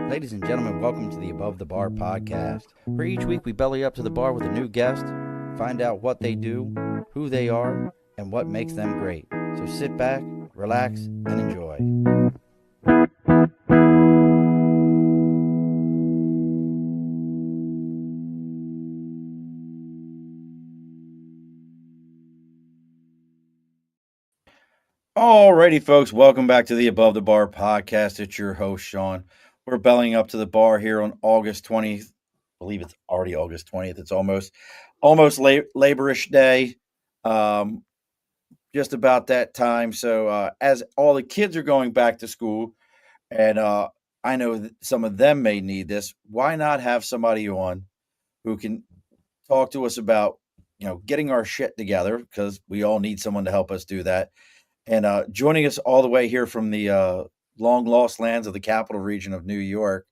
Ladies and gentlemen, welcome to the Above the Bar podcast, where each week we belly up to the bar with a new guest, find out what they do, who they are, and what makes them great. So sit back, relax, and enjoy. Alrighty, folks, welcome back to the Above the Bar podcast. It's your host, Sean. We're bellying up to the bar here on August 20th. I believe it's already August 20th. It's almost Laborish Day. Just about that time. So as all the kids are going back to school, and I know that some of them may need this, why not have somebody on who can talk to us about, getting our shit together, because we all need someone to help us do that. And joining us all the way here from the long lost lands of the capital region of New York,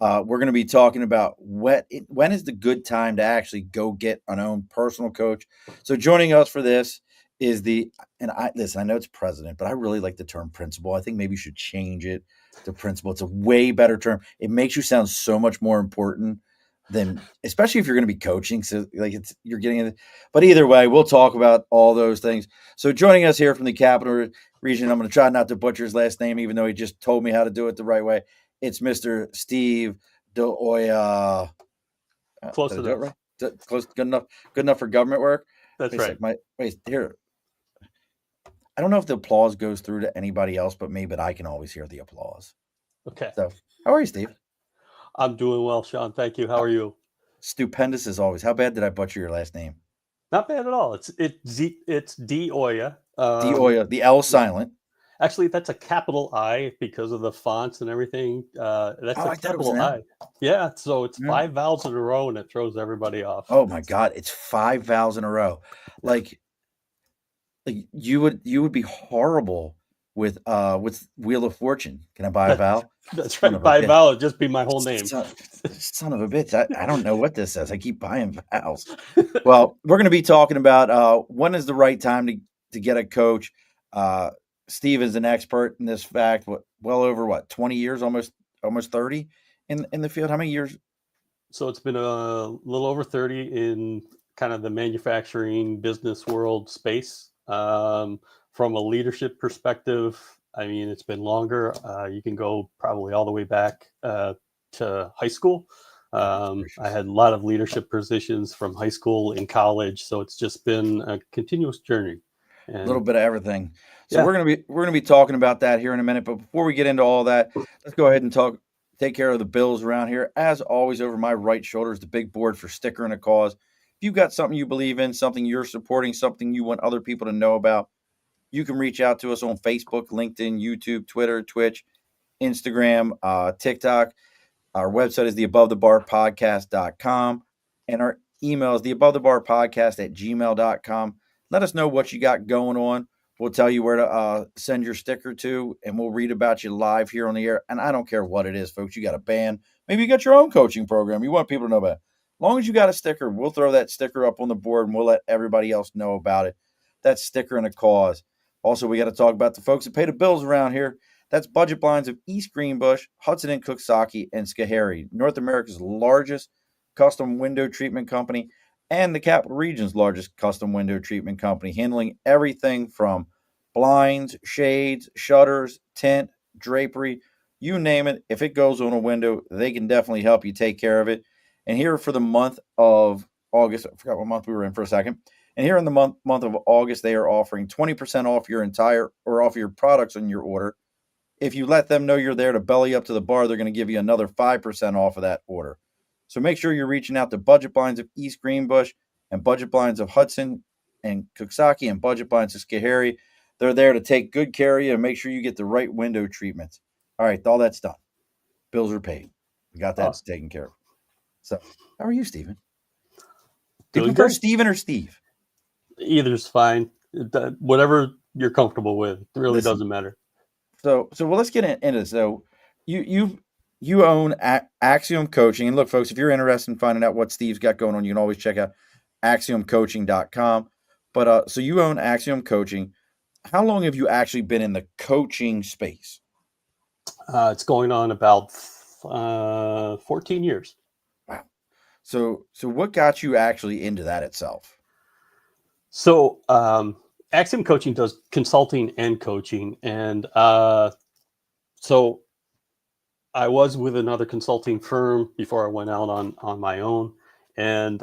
we're going to be talking about when is the good time to actually go get an own personal coach. So joining us for this is I know it's president, but I really like the term principal. I think maybe you should change it to principal. It's a way better term. It makes you sound so much more important than, especially if you're going to be coaching. So you're getting it. But either way, we'll talk about all those things. So joining us here from the capital region, I'm going to try not to butcher his last name, even though he just told me how to do it the right way. It's Mr. Steve Diloia. Close Did I enough. do it right? Close, good enough for government work. That's right. Here. I don't know if the applause goes through to anybody else but me, but I can always hear the applause. Okay. So, how are you, Steve? I'm doing well, Sean. Thank you. How are you? Stupendous as always. How bad did I butcher your last name? Not bad at all. It's Diloia. Diloia, the L silent. Actually, that's a capital I because of the fonts and everything. That's a capital I. Yeah, so it's 5 vowels in a row, and it throws everybody off. Oh my God, it's 5 vowels in a row. Like you would be horrible with Wheel of Fortune. Can I buy a vowel? That's right. Buy a vowel, it'd just be my whole name. Son of a bitch. I don't know what this says. I keep buying vowels. Well, we're going to be talking about when is the right time to get a coach. Steve is an expert in this fact. Well over 20 years, almost 30 in the field. How many years? So it's been a little over 30 in kind of the manufacturing business world space. From a leadership perspective, I mean, it's been longer. You can go probably all the way back to high school. I had a lot of leadership positions from high school in college, so it's just been a continuous journey. And a little bit of everything. So we're gonna be talking about that here in a minute. But before we get into all that, let's go ahead and take care of the bills around here. As always, over my right shoulder is the big board for Sticker and a Cause. If you've got something you believe in, something you're supporting, something you want other people to know about, you can reach out to us on Facebook, LinkedIn, YouTube, Twitter, Twitch, Instagram, TikTok. Our website is theabovethebarpodcast.com. And our email is theabovethebarpodcast@gmail.com. Let us know what you got going on. We'll tell you where to send your sticker to, and we'll read about you live here on the air. And I don't care what it is, folks. You got a band. Maybe you got your own coaching program. You want people to know about it. As long as you got a sticker, we'll throw that sticker up on the board, and we'll let everybody else know about it. That's Sticker and a Cause. Also, we got to talk about the folks that pay the bills around here. That's Budget Blinds of East Greenbush, Hudson and Cooksaki, and Schoharie, North America's largest custom window treatment company and the Capital Region's largest custom window treatment company, handling everything from blinds, shades, shutters, tint, drapery, you name it. If it goes on a window, they can definitely help you take care of it. And here for the month of August, I forgot what month we were in for a second. And here in the month of August, they are offering 20% off off your products on your order. If you let them know you're there to belly up to the bar, they're going to give you another 5% off of that order. So make sure you're reaching out to Budget Blinds of East Greenbush and Budget Blinds of Hudson and Cooksaki and Budget Blinds of Schoharie. They're there to take good care of you and make sure you get the right window treatments. All right, all that's done. Bills are paid. We got that taken care of. So, how are you, Steven? Do you prefer Steven or Steve? Either's fine. Whatever you're comfortable with. It really doesn't matter. So let's get into this. So you own Axiom Coaching. And look, folks, if you're interested in finding out what Steve's got going on, you can always check out axiomcoaching.com. But so you own Axiom Coaching. How long have you actually been in the coaching space? It's going on about 14 years. Wow. So what got you actually into that itself? So Axiom Coaching does consulting and coaching. And so I was with another consulting firm before I went out on my own. And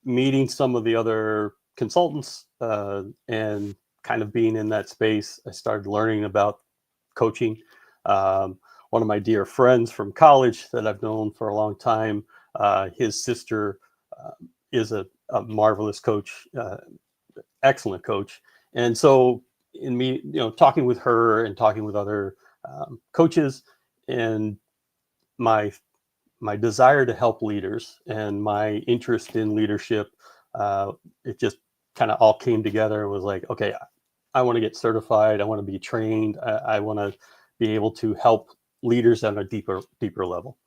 meeting some of the other consultants and kind of being in that space, I started learning about coaching. One of my dear friends from college that I've known for a long time, his sister is a marvelous coach, excellent coach. And so in me, talking with her and talking with other coaches, and my my desire to help leaders and my interest in leadership, it just kind of all came together. It was like, okay, I want to get certified. I want to be trained. I want to be able to help leaders on a deeper level.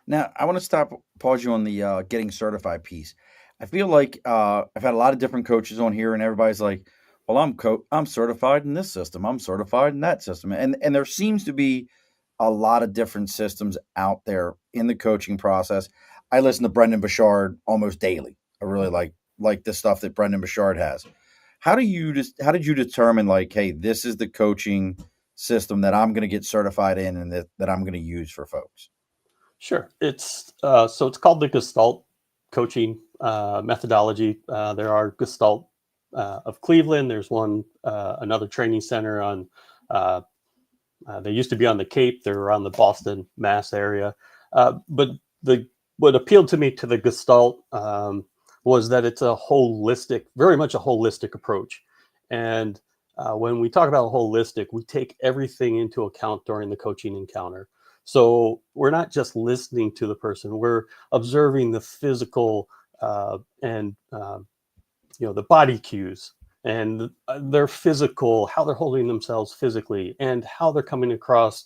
Now, I want to pause you on the getting certified piece. I feel like I've had a lot of different coaches on here, and everybody's like, "Well, I'm certified in this system. I'm certified in that system," and there seems to be a lot of different systems out there in the coaching process. I listen to Brendan Bouchard almost daily. I really like the stuff that Brendan Bouchard has. How did you determine, like, hey, this is the coaching system that I'm going to get certified in and that I'm going to use for folks? Sure. It's it's called the Gestalt coaching methodology. There are Gestalt of Cleveland. There's one another training center on. They used to be on the Cape. They're around the Boston, Mass area. But what appealed to me to the Gestalt was that it's very much a holistic approach. And when we talk about holistic, we take everything into account during the coaching encounter. So we're not just listening to the person; we're observing the physical and the body cues and their physical, how they're holding themselves physically, and how they're coming across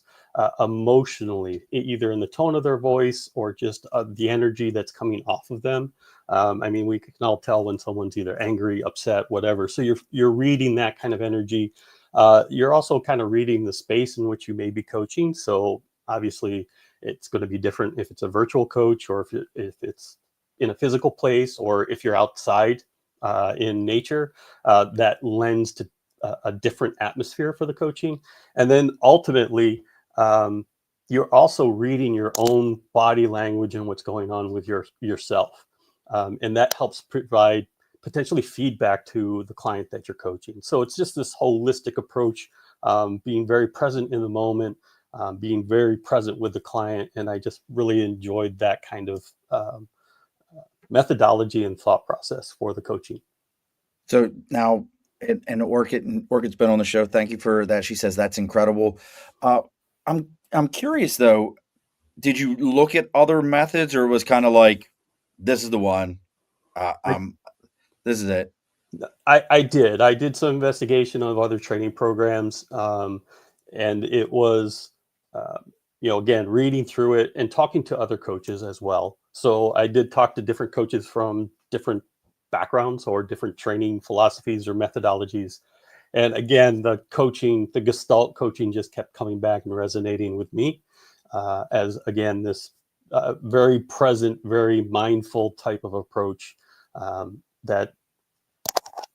emotionally, either in the tone of their voice or just the energy that's coming off of them. We can all tell when someone's either angry, upset, whatever. So you're reading that kind of energy. You're also kind of reading the space in which you may be coaching. So obviously, it's going to be different if it's a virtual coach or if it's in a physical place or if you're outside in nature. That lends to a different atmosphere for the coaching. And then ultimately, you're also reading your own body language and what's going on with yourself. And that helps provide potentially feedback to the client that you're coaching. So it's just this holistic approach, being very present in the moment, being very present with the client. And I just really enjoyed that kind of methodology and thought process for the coaching. So now, and Orchid's been on the show. Thank you for that. She says that's incredible. I'm curious though. Did you look at other methods, or was kind of like, this is the one? This is it. I did some investigation of other training programs, and it was, again, reading through it and talking to other coaches as well. So I did talk to different coaches from different backgrounds or different training philosophies or methodologies. And again, the Gestalt coaching just kept coming back and resonating with me as, again, this very present, very mindful type of approach that,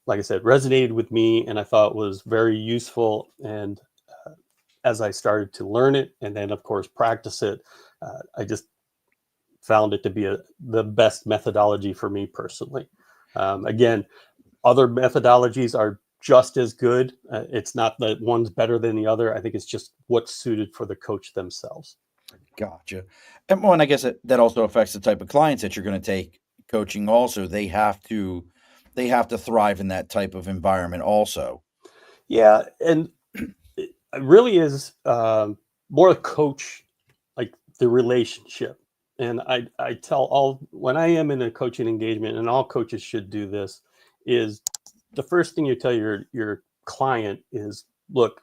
like I said, resonated with me and I thought was very useful. And as I started to learn it and then, of course, practice it, I just found it to be the best methodology for me personally. Again, other methodologies are just as good. It's not that one's better than the other. I think it's just what's suited for the coach themselves. Gotcha. And I guess that also affects the type of clients that you're going to take coaching. Also, they have to thrive in that type of environment. Also, Yeah, and it really is more a coach, like the relationship. And I tell when I am in a coaching engagement, and all coaches should do this, is the first thing you tell your client is, look,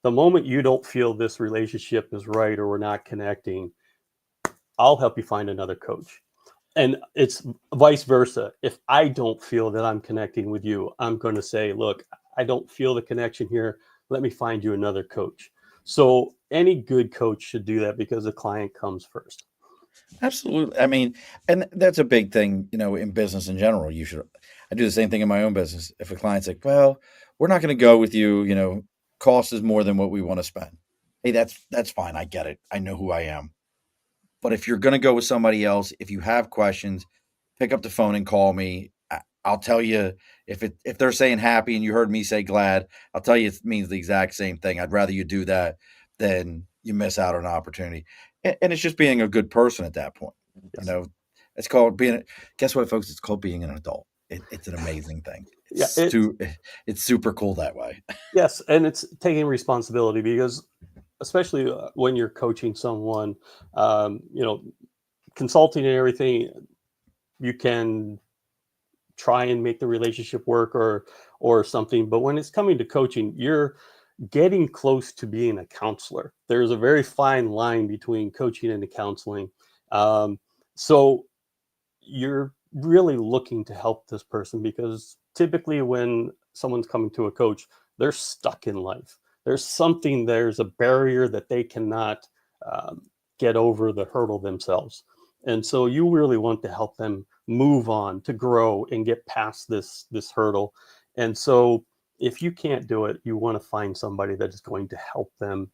the moment you don't feel this relationship is right or we're not connecting, I'll help you find another coach. And it's vice versa. If I don't feel that I'm connecting with you, I'm going to say, look, I don't feel the connection here. Let me find you another coach. So any good coach should do that because the client comes first. Absolutely. I mean, and that's a big thing, in business in general. I do the same thing in my own business. If a client's like, well, we're not going to go with you, cost is more than what we want to spend. Hey, that's fine. I get it. I know who I am. But if you're going to go with somebody else, if you have questions, pick up the phone and call me. I'll tell you if they're saying happy and you heard me say glad, I'll tell you it means the exact same thing. I'd rather you do that than you miss out on an opportunity. And it's just being a good person at that point. Yes. It's called being. Guess what, folks? It's called being an adult. It's an amazing thing. It's super cool that way. Yes, and it's taking responsibility because, especially when you're coaching someone, consulting and everything, you can try and make the relationship work or something. But when it's coming to coaching, you're getting close to being a counselor. There's a very fine line between coaching and counseling. So you're really looking to help this person because typically when someone's coming to a coach, they're stuck in life. There's a barrier that they cannot get over the hurdle themselves. And so you really want to help them move on, to grow and get past this hurdle. And so if you can't do it, you want to find somebody that is going to help them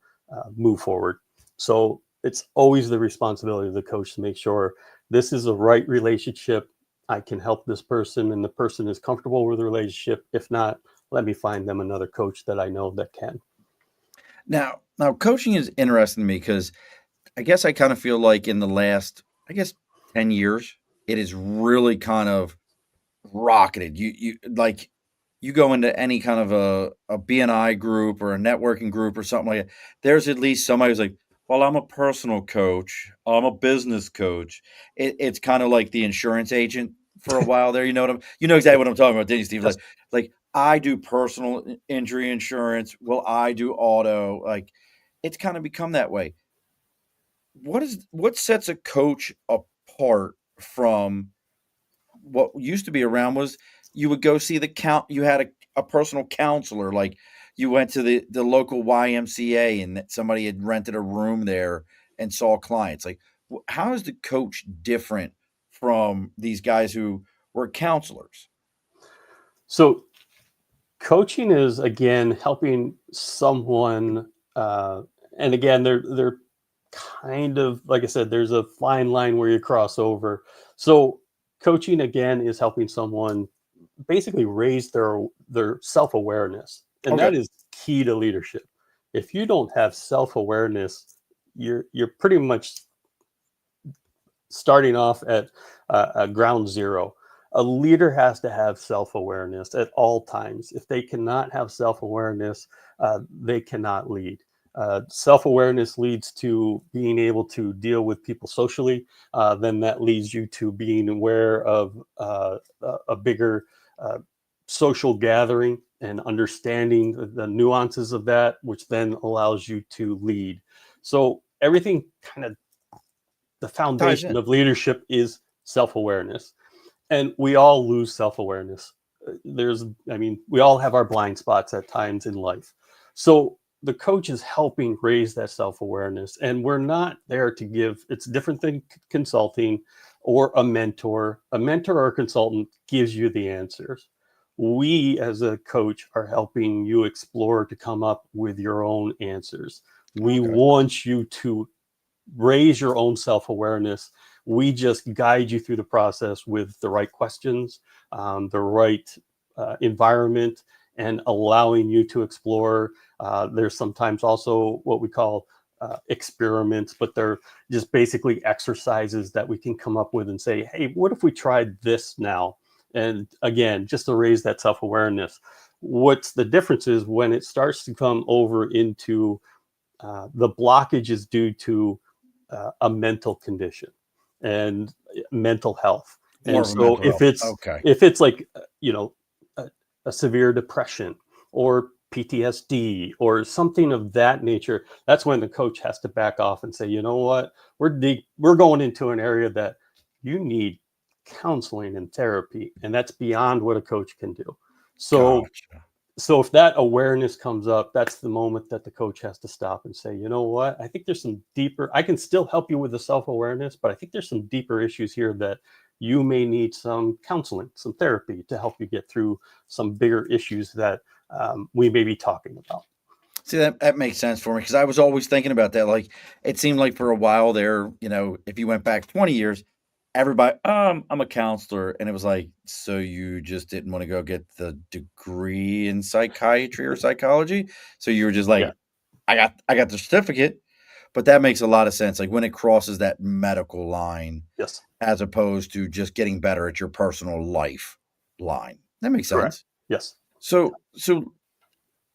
move forward. So it's always the responsibility of the coach to make sure this is the right relationship. I can help this person and the person is comfortable with the relationship. If not, let me find them another coach that I know that can. Now, coaching is interesting to me because I guess I kind of feel like in the last, 10 years, it is really kind of rocketed. You go into any kind of a BNI group or a networking group or something like that. There's at least somebody who's like, well, I'm a personal coach. I'm a business coach. It's kind of like the insurance agent for a while there. You know exactly what I'm talking about, didn't you, Steve? Yes. Like I do personal injury insurance. Well, I do auto. Like it's kind of become that way. What sets a coach apart from what used to be around was you would go see you had a personal counselor, like you went to the local YMCA and that somebody had rented a room there and saw clients. Like how is the coach different from these guys who were counselors? So coaching is again helping someone, and again they're kind of like I said. There's a fine line where you cross over. So coaching again is helping someone basically raise their self awareness, and Okay. that is key to leadership. If you don't have self awareness, you're pretty much starting off at ground zero. A leader has to have self awareness at all times. If they cannot have self awareness, they cannot lead. Self awareness leads to being able to deal with people socially. Then that leads you to being aware of a bigger social gathering and understanding the nuances of that, which then allows you to lead. So everything kind of the Ties foundation in. of leadership is self-awareness, and we all lose self-awareness. We all have our blind spots at times in life. So the coach is helping raise that self-awareness, and we're not there to give. It's different than consulting or a mentor. A mentor or a consultant gives you the answers. We as a coach are helping you explore to come up with your own answers. We Okay. want you to raise your own self-awareness. We just guide you through the process with the right questions, the right environment, and allowing you to explore. There's sometimes also what we call experiments, but they're just basically exercises that we can come up with and say, hey, what if we tried this now? And again, just to raise that self-awareness. What's the difference is when it starts to come over into the blockage is due to a mental condition and mental health. More And of a so mental health. Okay. if it's like a severe depression or PTSD or something of that nature, that's when the coach has to back off and say, you know what, we're going into an area that you need counseling and therapy, and that's beyond what a coach can do. So Gotcha. So if that awareness comes up, that's the moment that the coach has to stop and say, you know what, I think there's some deeper, I can still help you with the self-awareness, but I think there's some deeper issues here that you may need some counseling, some therapy to help you get through some bigger issues that we may be talking about. See, that makes sense for me because I was always thinking about that. Like, it seemed like for a while there, if you went back 20 years, everybody, I'm a counselor, and it was like, so you just didn't want to go get the degree in psychiatry or psychology, so you were just Yeah. like, I got the certificate, but that makes a lot of sense. Like when it crosses that medical line, Yes. as opposed to just getting better at your personal life line, that makes Correct. sense. Yes. So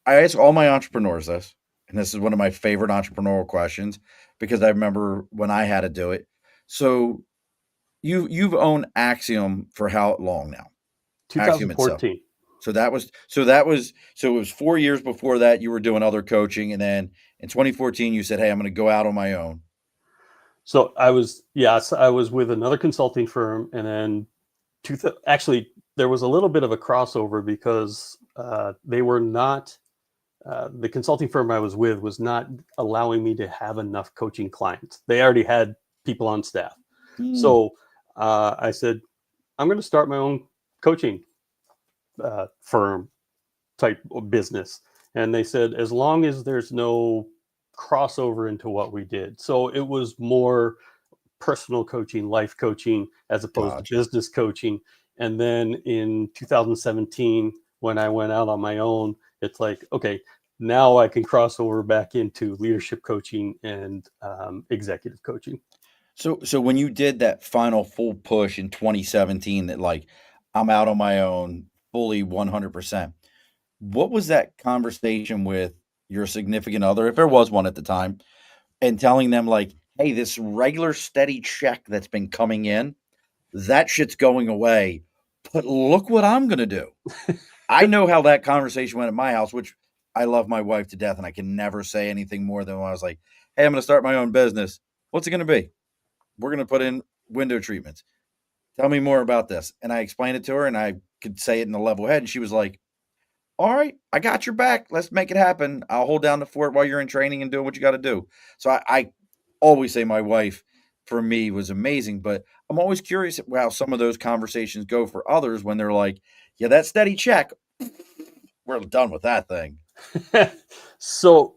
I ask all my entrepreneurs this, and this is one of my favorite entrepreneurial questions because I remember when I had to do it. So you've owned Axiom for how long now? Axiom itself. 2014. So it was 4 years before that you were doing other coaching, and then in 2014 you said, "Hey, I'm going to go out on my own." So I was with another consulting firm, and then actually there was a little bit of a crossover because they were not the consulting firm I was with was not allowing me to have enough coaching clients. They already had people on staff. So I said, I'm going to start my own coaching firm type of business. And they said, as long as there's no crossover into what we did. So it was more personal coaching, life coaching, as opposed to Gotcha. business coaching. And then in 2017, when I went out on my own, it's like, okay, now I can cross over back into leadership coaching and executive coaching. So when you did that final full push in 2017, that like I'm out on my own, fully 100%. What was that conversation with your significant other, if there was one at the time, and telling them like, "Hey, this regular steady check that's been coming in, that shit's going away, but look what I'm gonna do." I know how that conversation went at my house, which I love my wife to death, and I can never say anything more than when I was like, "Hey, I'm gonna start my own business. What's it gonna be? We're gonna put in window treatments. Tell me more about this." And I explained it to her, and I could say it in a level head, and she was like, "All right, I got your back. Let's make it happen. I'll hold down the fort while you're in training and doing what you got to do." So I always say my wife for me was amazing, but I'm always curious how some of those conversations go for others when they're like, "Yeah, that steady check, we're done with that thing." So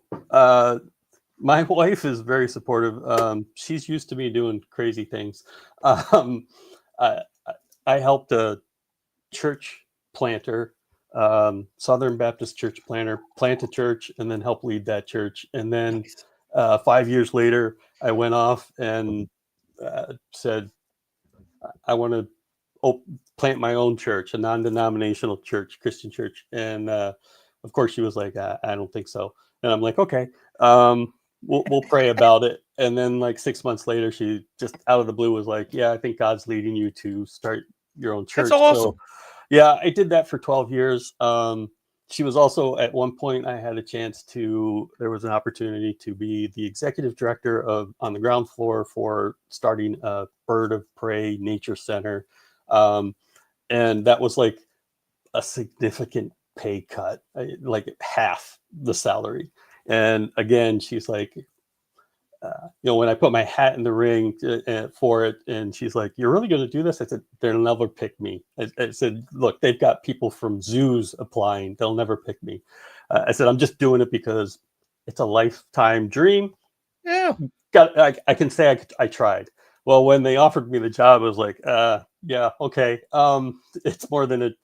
my wife is very supportive. She's used to me doing crazy things. Um, I, I helped a church planter, Southern Baptist church planter, plant a church and then help lead that church. And then Nice. 5 years later, I went off and said, I want to plant my own church, a non-denominational church, Christian church. And of course, she was like, I don't think so. And I'm like, okay, we'll pray about it. And then like 6 months later, she just out of the blue was like, yeah, I think God's leading you to start your own That's church. So awesome. yeah, I did that for 12 years. She was also at one point I had a chance to, there was an opportunity to be the executive director of on the ground floor for starting a bird of prey nature center. Um, and that was like a significant pay cut, like half the salary. And again, she's like, when I put my hat in the ring for it, and she's like, "You're really going to do this?" I said, "They'll never pick me." I said, "Look, they've got people from zoos applying. They'll never pick me." I said, "I'm just doing it because it's a lifetime dream. Yeah. I can say I tried." Well, when they offered me the job, I was like, "Yeah, okay. It's more than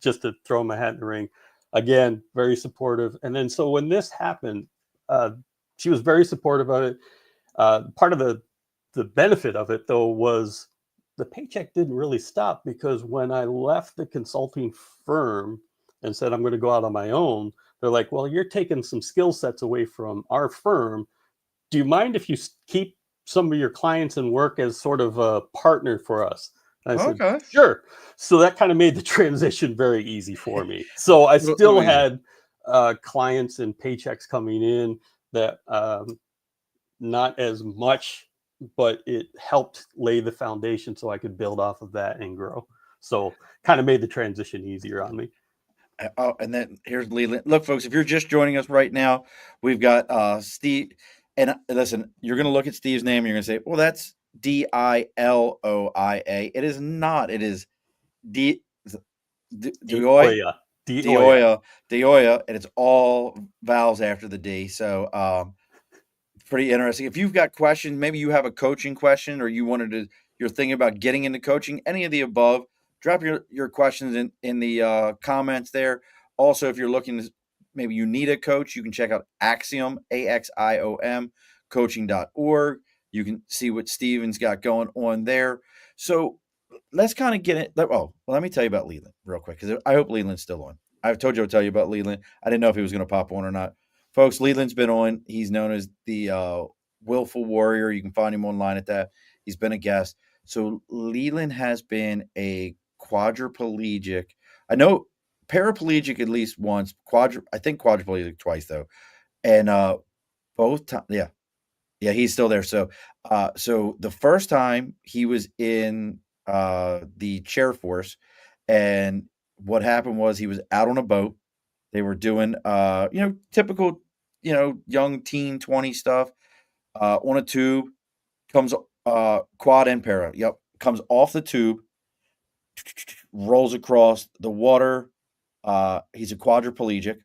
just to throw my hat in the ring." Again, very supportive. And then so when this happened, uh, she was very supportive of it. Part of the benefit of it though was the paycheck didn't really stop because when I left the consulting firm and said I'm going to go out on my own, they're like, "Well, you're taking some skill sets away from our firm. Do you mind if you keep some of your clients and work as sort of a partner for us?" And I said, Okay. "Sure." So that kind of made the transition very easy for me. So I Little still easier. had clients and paychecks coming in that not as much, but it helped lay the foundation so I could build off of that and grow. So kind of made the transition easier on me. Oh, and then here's Leland. Look, folks, if you're just joining us right now, we've got Steve. And listen, you're going to look at Steve's name and you're going to say, well, that's Diloia. It is not. It is D. Dioy, Dioia. Dioia, and it's all vowels after the D. So pretty interesting. If you've got questions, maybe you have a coaching question or you're thinking about getting into coaching, any of the above, drop your questions in the comments there. Also, if you're looking to, maybe you need a coach, you can check out Axiom, AXIOM, coaching.org. You can see what Steven's got going on there. So let's kind of get it. Well, let me tell you about Leland real quick, because I hope Leland's still on. I've told you I'll tell you about Leland. I didn't know if he was going to pop on or not. Folks, Leland's been on. He's known as the Willful Warrior. You can find him online at that. He's been a guest. So Leland has been a quadriplegic. I know paraplegic at least once. I think quadriplegic twice though. And both times, yeah, he's still there. So the first time he was in the chair force, and what happened was he was out on a boat. They were doing typical, young teen 20 stuff on a tube. Comes quad and para. Yep, comes off the tube, rolls across the water. He's a quadriplegic.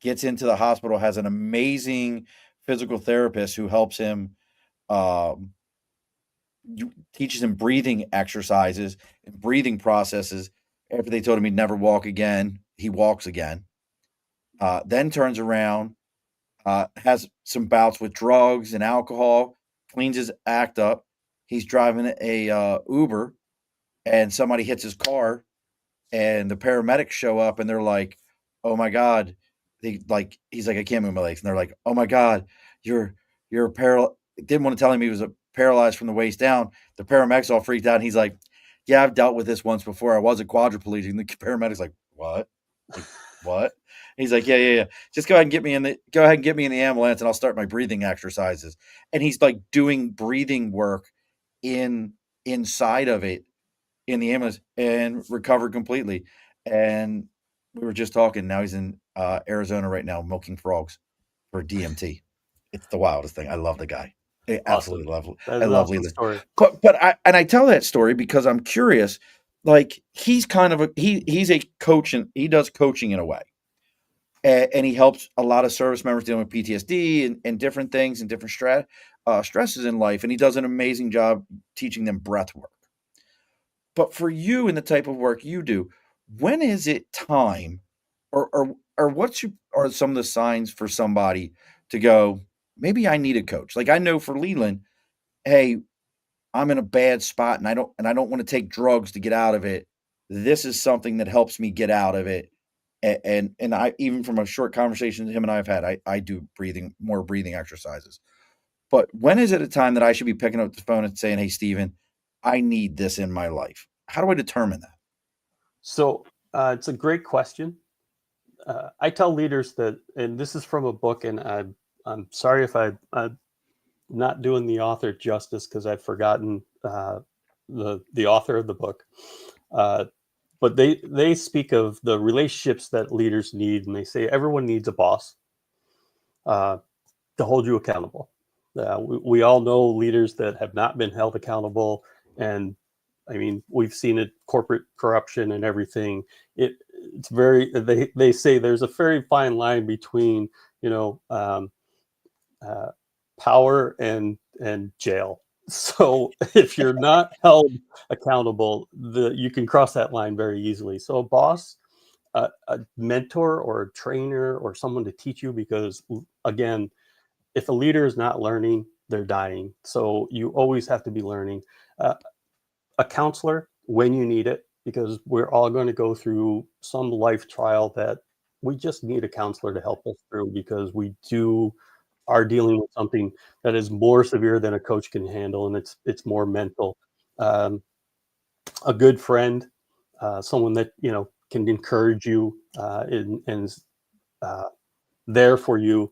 Gets into the hospital, has an amazing physical therapist who helps him, teaches him breathing exercises and breathing processes. After they told him he'd never walk again, he walks again. Then turns around, has some bouts with drugs and alcohol, cleans his act up. He's driving a Uber, and somebody hits his car, and the paramedics show up, and they're like, "Oh my god!" He's like, "I can't move my legs," and they're like, "Oh my god, you're Didn't want to tell him he was paralyzed from the waist down. The paramedics all freaked out, and he's like, "Yeah, I've dealt with this once before. I was a quadriplegic." And the paramedic's like, "What? Like, what?" He's like, yeah. Just go ahead and get me in the ambulance, and I'll start my breathing exercises. And he's like doing breathing work inside of it in the ambulance and recovered completely. And we were just talking. Now he's in Arizona right now, milking frogs for DMT. It's the wildest thing. I love the guy. I absolutely love. That's I an love awesome Leland. story. But I tell that story because I'm curious. Like he's kind of he's a coach, and he does coaching in a way. And he helps a lot of service members dealing with PTSD and different things and different stresses in life. And he does an amazing job teaching them breath work. But for you and the type of work you do, when is it time, or are some of the signs for somebody to go, maybe I need a coach? Like I know for Leland, hey, I'm in a bad spot and I don't want to take drugs to get out of it. This is something that helps me get out of it. And I, even from a short conversation him and I have had, I do more breathing exercises. But when is it a time that I should be picking up the phone and saying, "Hey, Steven, I need this in my life"? How do I determine that? So it's a great question. I tell leaders that, and this is from a book, and I'm sorry if I'm not doing the author justice because I've forgotten the author of the book. But they speak of the relationships that leaders need, and they say everyone needs a boss to hold you accountable. We all know leaders that have not been held accountable, and I mean we've seen it, corporate corruption and everything. It's very they say there's a very fine line between power and jail. So if you're not held accountable, you can cross that line very easily. So a boss, a mentor or a trainer or someone to teach you, because again, if a leader is not learning, they're dying. So you always have to be learning. A counselor when you need it, because we're all going to go through some life trial that we just need a counselor to help us through, because we are dealing with something that is more severe than a coach can handle, and it's more mental. A good friend, someone that can encourage you and there for you,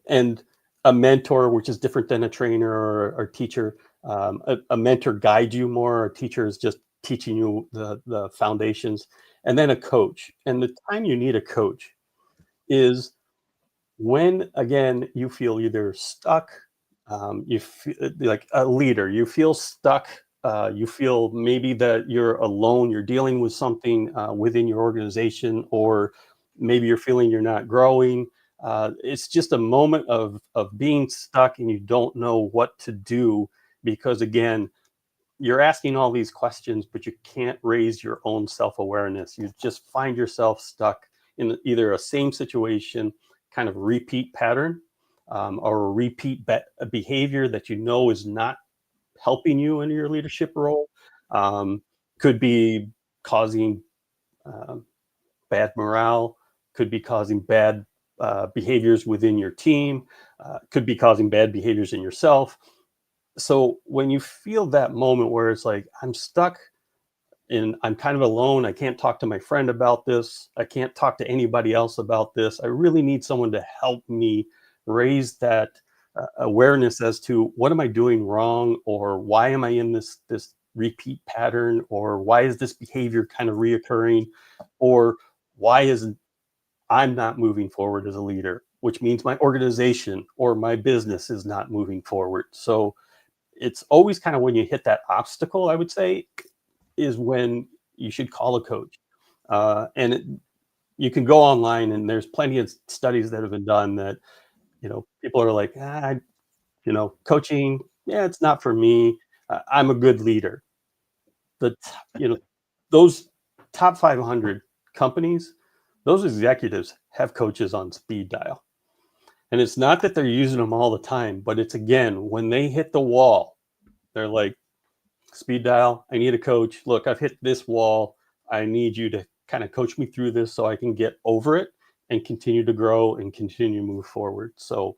and a mentor, which is different than a trainer or teacher. A mentor guides you more. A teacher is just teaching you the foundations, and then a coach. And the time you need a coach is when, again, you feel either stuck, you feel like a leader, you feel stuck, you feel maybe that you're alone, you're dealing with something within your organization, or maybe you're feeling you're not growing. It's just a moment of being stuck and you don't know what to do because, again, you're asking all these questions, but you can't raise your own self-awareness. You just find yourself stuck in either a same situation, kind of repeat pattern, or a repeat behavior that you know is not helping you in your leadership role. Um, could be causing um, bad morale, could be causing bad behaviors within your team, could be causing bad behaviors in yourself. So when you feel that moment where it's like, I'm stuck and I'm kind of alone, I can't talk to my friend about this, I can't talk to anybody else about this, I really need someone to help me raise that awareness as to what am I doing wrong, or why am I in this repeat pattern, or why is this behavior kind of reoccurring, or why is I'm not moving forward as a leader, which means my organization or my business is not moving forward. So it's always kind of when you hit that obstacle, I would say, is when you should call a coach. You can go online and there's plenty of studies that have been done that, people are like, coaching, yeah, it's not for me. I'm a good leader. The, those top 500 companies, those executives have coaches on speed dial. And it's not that they're using them all the time, but it's, again, when they hit the wall, they're like, speed dial, I need a coach. Look, I've hit this wall. I need you to kind of coach me through this so I can get over it and continue to grow and continue to move forward. So,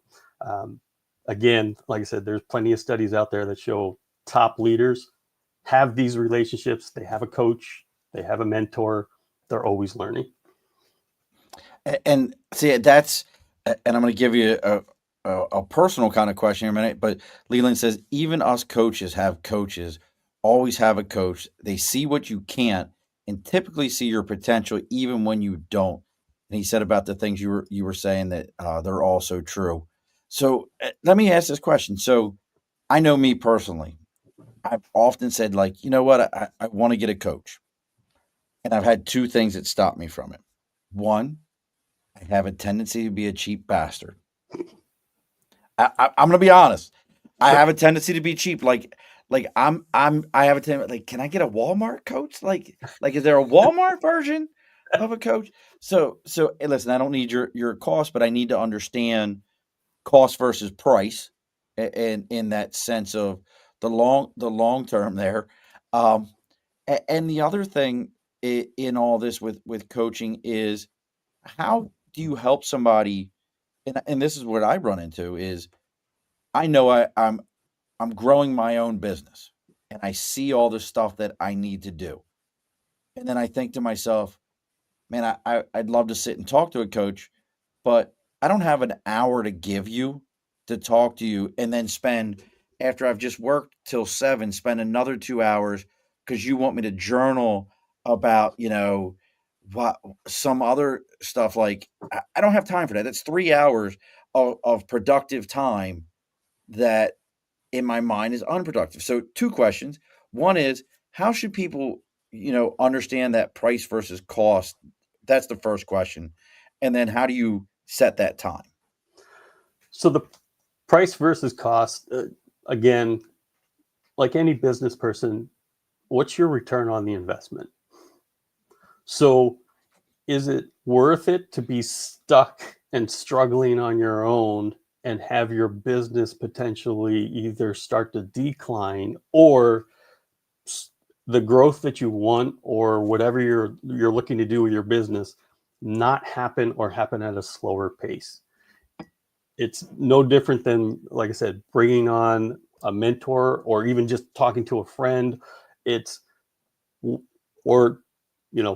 again, like I said, there's plenty of studies out there that show top leaders have these relationships. They have a coach, they have a mentor, they're always learning. And see, and I'm going to give you a personal kind of question in a minute, but Leland says, even us coaches have coaches, always have a coach. They see what you can't and typically see your potential even when you don't. And he said about the things you were saying that they're also true. So let me ask this question. So I know me personally, I've often said, like, you know what, I want to get a coach. And I've had two things that stop me from it. One, I have a tendency to be a cheap bastard. I'm gonna be honest. I have a tendency to be cheap. I have a tendency. Like, can I get a Walmart coach? Like, is there a Walmart version of a coach? So hey, listen, I don't need your cost, but I need to understand cost versus price, and in that sense of the long term there. Um, and the other thing in all this with coaching is, how do you help somebody? And this is what I run into is, I know I'm growing my own business and I see all the stuff that I need to do. And then I think to myself, man, I'd love to sit and talk to a coach, but I don't have an hour to give you to talk to you and then spend, after I've just worked till 7, spend another 2 hours because you want me to journal about, what some other stuff. Like, I don't have time for that. That's 3 hours of productive time that in my mind is unproductive. So two questions. One is, how should people, understand that price versus cost? That's the first question. And then how do you set that time? So the price versus cost, again, like any business person, what's your return on the investment? So is it worth it to be stuck and struggling on your own and have your business potentially either start to decline, or the growth that you want, or whatever you're looking to do with your business not happen, or happen at a slower pace? It's no different than, like I said, bringing on a mentor or even just talking to a friend. It's, or,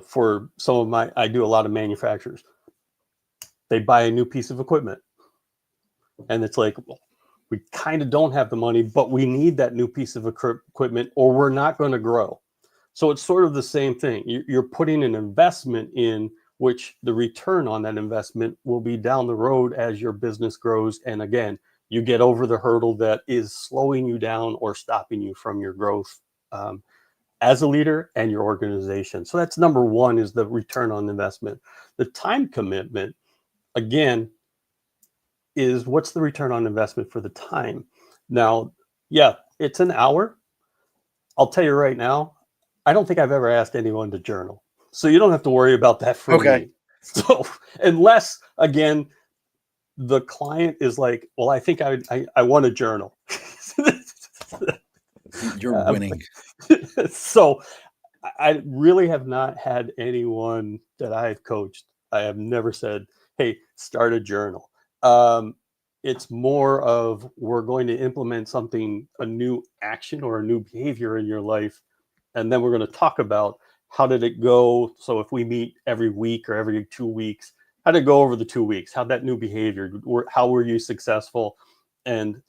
for some of I do a lot of manufacturers. They buy a new piece of equipment and it's like, well, we kind of don't have the money, but we need that new piece of equipment or we're not going to grow. So it's sort of the same thing. You're putting an investment in which the return on that investment will be down the road as your business grows. And again, you get over the hurdle that is slowing you down or stopping you from your growth as a leader and your organization. So that's number one, is the return on investment. The time commitment, again, is what's the return on investment for the time? Now, yeah, it's an hour. I'll tell you right now, I don't think I've ever asked anyone to journal. So you don't have to worry about that for Okay. me. So unless, again, the client is like, well, I think I want a journal. You're winning. So I really have not had anyone that I've coached. I have never said, hey, start a journal. It's more of, we're going to implement something, a new action or a new behavior in your life. And then we're going to talk about how did it go. So if we meet every week or every 2 weeks, how did it go over the 2 weeks? How that new behavior, how were you successful? And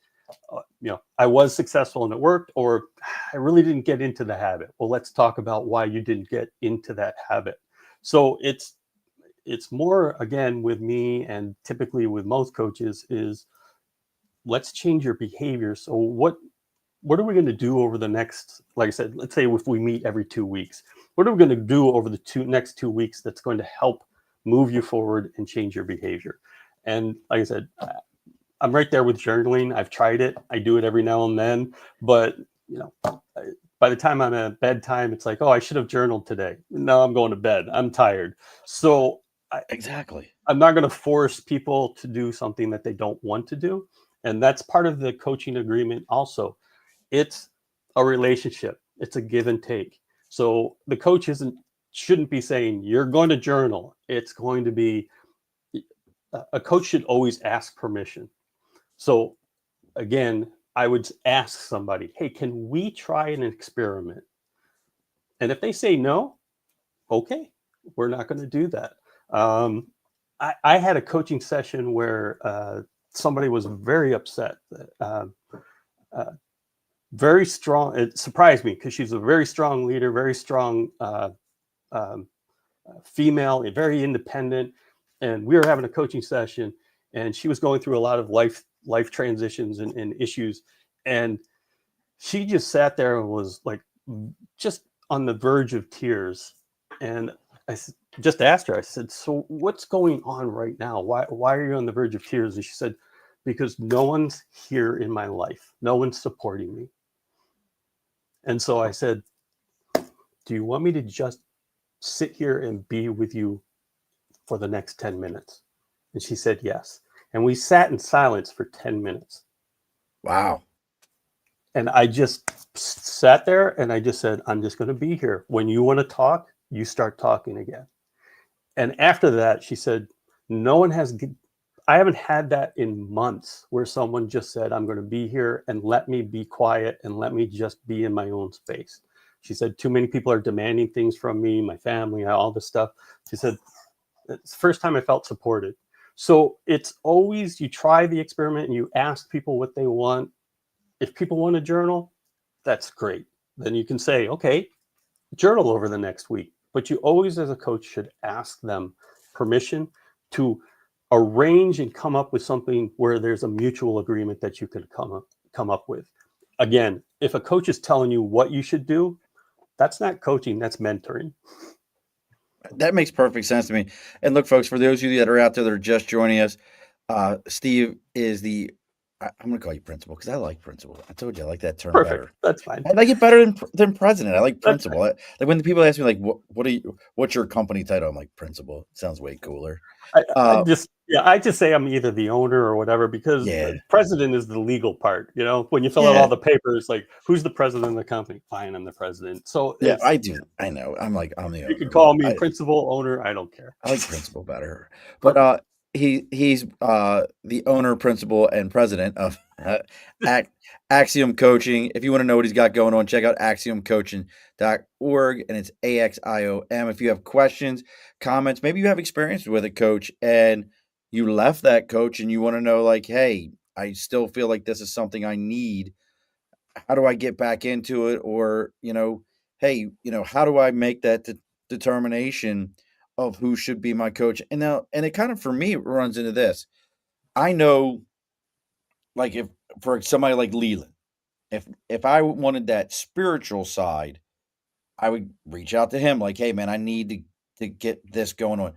I was successful and it worked, or I really didn't get into the habit. Well, let's talk about why you didn't get into that habit. So it's more, again, with me and typically with most coaches, is let's change your behavior. So what are we going to do over the next, like I said, let's say if we meet every 2 weeks, what are we going to do over the next 2 weeks that's going to help move you forward and change your behavior? And like I said, I'm right there with journaling. I've tried it. I do it every now and then, but by the time I'm at bedtime, it's like, oh, I should have journaled today. No, I'm going to bed. I'm tired. So Exactly. I'm not going to force people to do something that they don't want to do. And that's part of the coaching agreement also. It's a relationship. It's a give and take. So the coach shouldn't be saying, you're going to journal. It's going to be, a coach should always ask permission. So again, I would ask somebody, hey, can we try an experiment? And if they say no, okay, we're not going to do that. I had a coaching session where somebody was very upset. Very strong. It surprised me because she's a very strong leader, very strong um, female, and very independent. And we were having a coaching session, and she was going through a lot of life transitions and issues. And she just sat there and was like, just on the verge of tears. And I just asked her, I said, so what's going on right now? Why are you on the verge of tears? And she said, because no one's here in my life. No one's supporting me. And so I said, do you want me to just sit here and be with you for the next 10 minutes? And she said, yes. And we sat in silence for 10 minutes. Wow. And I just sat there and I just said, I'm just going to be here. When you want to talk, you start talking again. And after that, she said, I haven't had that in months where someone just said, I'm going to be here and let me be quiet and let me just be in my own space. She said, too many people are demanding things from me, my family, all this stuff. She said, it's the first time I felt supported. So it's always, you try the experiment and you ask people what they want. If people want to journal, that's great. Then you can say, okay, journal over the next week. But you always, as a coach, should ask them permission to arrange and come up with something where there's a mutual agreement that you can come up with. Again, if a coach is telling you what you should do, that's not coaching, that's mentoring. That makes perfect sense to me. And look, folks, for those of you that are out there that are just joining us, Steve is I'm going to call you principal because I like principal. I told you I like that term Perfect. better. That's fine. I like it better than president. I like principal. Like when the people ask me, like, what's your company title? I'm like, principal. It sounds way cooler. I just say I'm either the owner or whatever, because the president is the legal part. When you fill out all the papers, like, who's the president of the company? Fine, I'm the president. So yeah, I do. I know. I'm the owner. You can call me principal, owner. I don't care. I like principal better. But he's the owner, principal, and president of Axiom Coaching. If you want to know what he's got going on, check out axiomcoaching.org, and it's AXIOM. If you have questions, comments, maybe you have experience with a coach and you left that coach and you want to know, like, hey, I still feel like this is something I need. How do I get back into it? Or, hey, hey, how do I make that determination of who should be my coach? And now, and it kind of, for me, runs into this. I know, like, if for somebody like Leland, if I wanted that spiritual side, I would reach out to him like, hey man, I need to get this going on.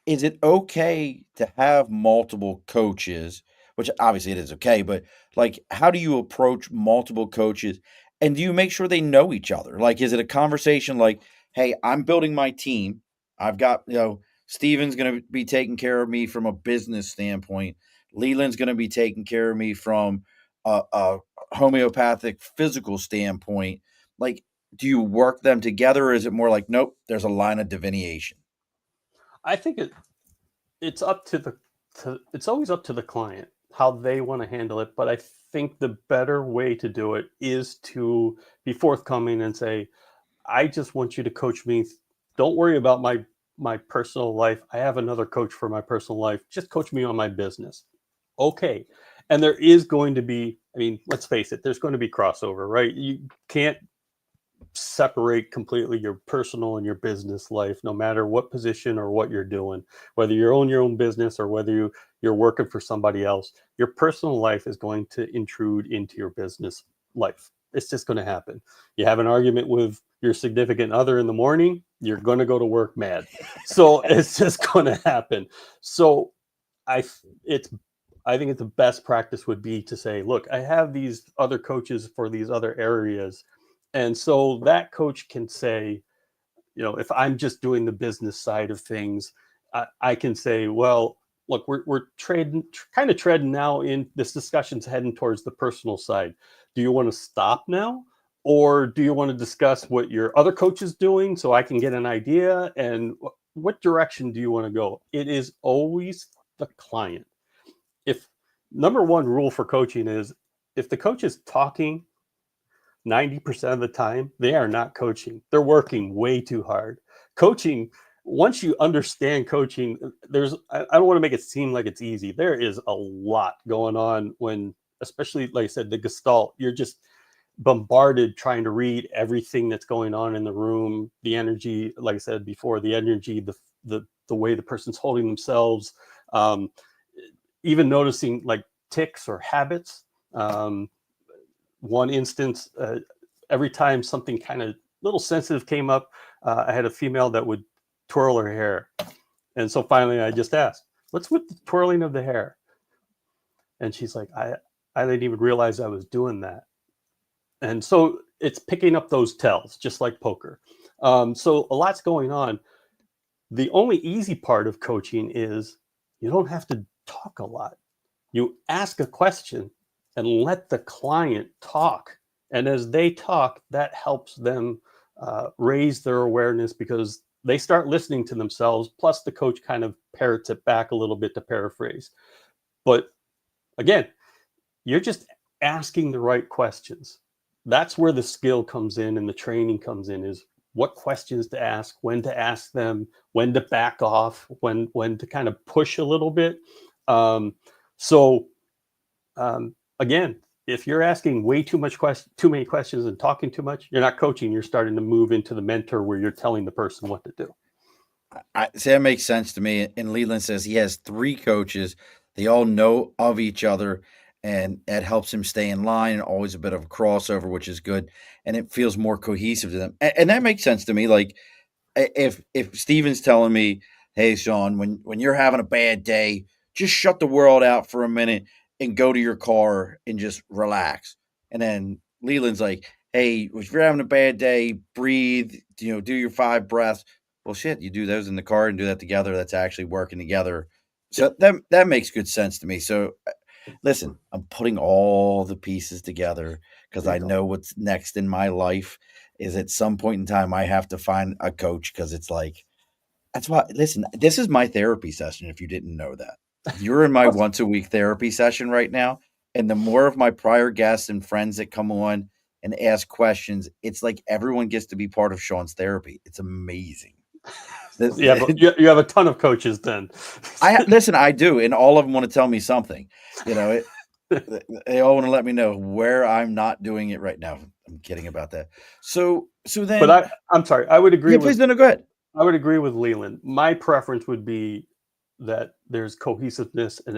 Is it okay to have multiple coaches? Which obviously it is okay, but like, how do you approach multiple coaches? And do you make sure they know each other? Like, is it a conversation like, hey, I'm building my team. I've got, Steven's going to be taking care of me from a business standpoint. Leland's going to be taking care of me from a homeopathic physical standpoint. Like, do you work them together, or is it more like, nope, there's a line of delineation? I think it's up to it's always up to the client how they want to handle it. But I think the better way to do it is to be forthcoming and say, I just want you to coach me. Don't worry about my personal life. I have another coach for my personal life. Just coach me on my business. Okay. And there is going to be, I mean, let's face it, there's going to be crossover, right? You can't separate completely your personal and your business life, no matter what position or what you're doing, whether you own your own business or whether you're working for somebody else. Your personal life is going to intrude into your business life. It's just going to happen. You have an argument with your significant other in the morning, you're going to go to work mad. So it's just going to happen. So I think it's the best practice would be to say, look, I have these other coaches for these other areas. And so that coach can say, if I'm just doing the business side of things, I can say, well, look, we're kind of treading now in this discussion's heading towards the personal side. Do you want to stop now? Or do you want to discuss what your other coach is doing so I can get an idea? And what direction do you want to go? It is always the client. If number one rule for coaching is if the coach is talking 90% of the time, they are not coaching. They're working way too hard. Coaching, once you understand coaching, I don't want to make it seem like it's easy. There is a lot going on when, especially like I said, the Gestalt, you're just bombarded trying to read everything that's going on in the room, the energy, like I said before, the energy, the way the person's holding themselves, even noticing like tics or habits. One instance, every time something kind of little sensitive came up, I had a female that would twirl her hair. And so finally I just asked, what's with the twirling of the hair? And she's like, I didn't even realize I was doing that. And so it's picking up those tells, just like poker. So a lot's going on. The only easy part of coaching is you don't have to talk a lot. You ask a question and let the client talk. And as they talk, that helps them raise their awareness because they start listening to themselves. Plus, the coach kind of parrots it back a little bit to paraphrase. But again, you're just asking the right questions. That's where the skill comes in and the training comes in, is what questions to ask, when to ask them, when to back off, when to kind of push a little bit. Again, if you're asking way too many questions and talking too much, you're not coaching. You're starting to move into the mentor where you're telling the person what to do. I say that makes sense to me. And Leland says he has 3 coaches. They all know of each other, and that helps him stay in line, and always a bit of a crossover, which is good. And it feels more cohesive to them. And that makes sense to me. Like, if Steven's telling me, hey, Sean, when you're having a bad day, just shut the world out for a minute and go to your car and just relax. And then Leland's like, hey, if you're having a bad day, breathe, do your 5 breaths. Well, shit, you do those in the car and do that together. That's actually working together. So that makes good sense to me. So listen, I'm putting all the pieces together because I know what's next in my life is at some point in time I have to find a coach, because it's like, that's why, listen, this is my therapy session, if you didn't know that. You're in my once a week therapy session right now. And the more of my prior guests and friends that come on and ask questions, it's like everyone gets to be part of Sean's therapy. It's amazing. Yeah, but you have a ton of coaches then. Listen, I do, and all of them want to tell me something. They all want to let me know where I'm not doing it right now. I'm kidding about that. So then, But I'm sorry. I would agree yeah, with please, no, go ahead. I would agree with Leland. My preference would be that there's cohesiveness and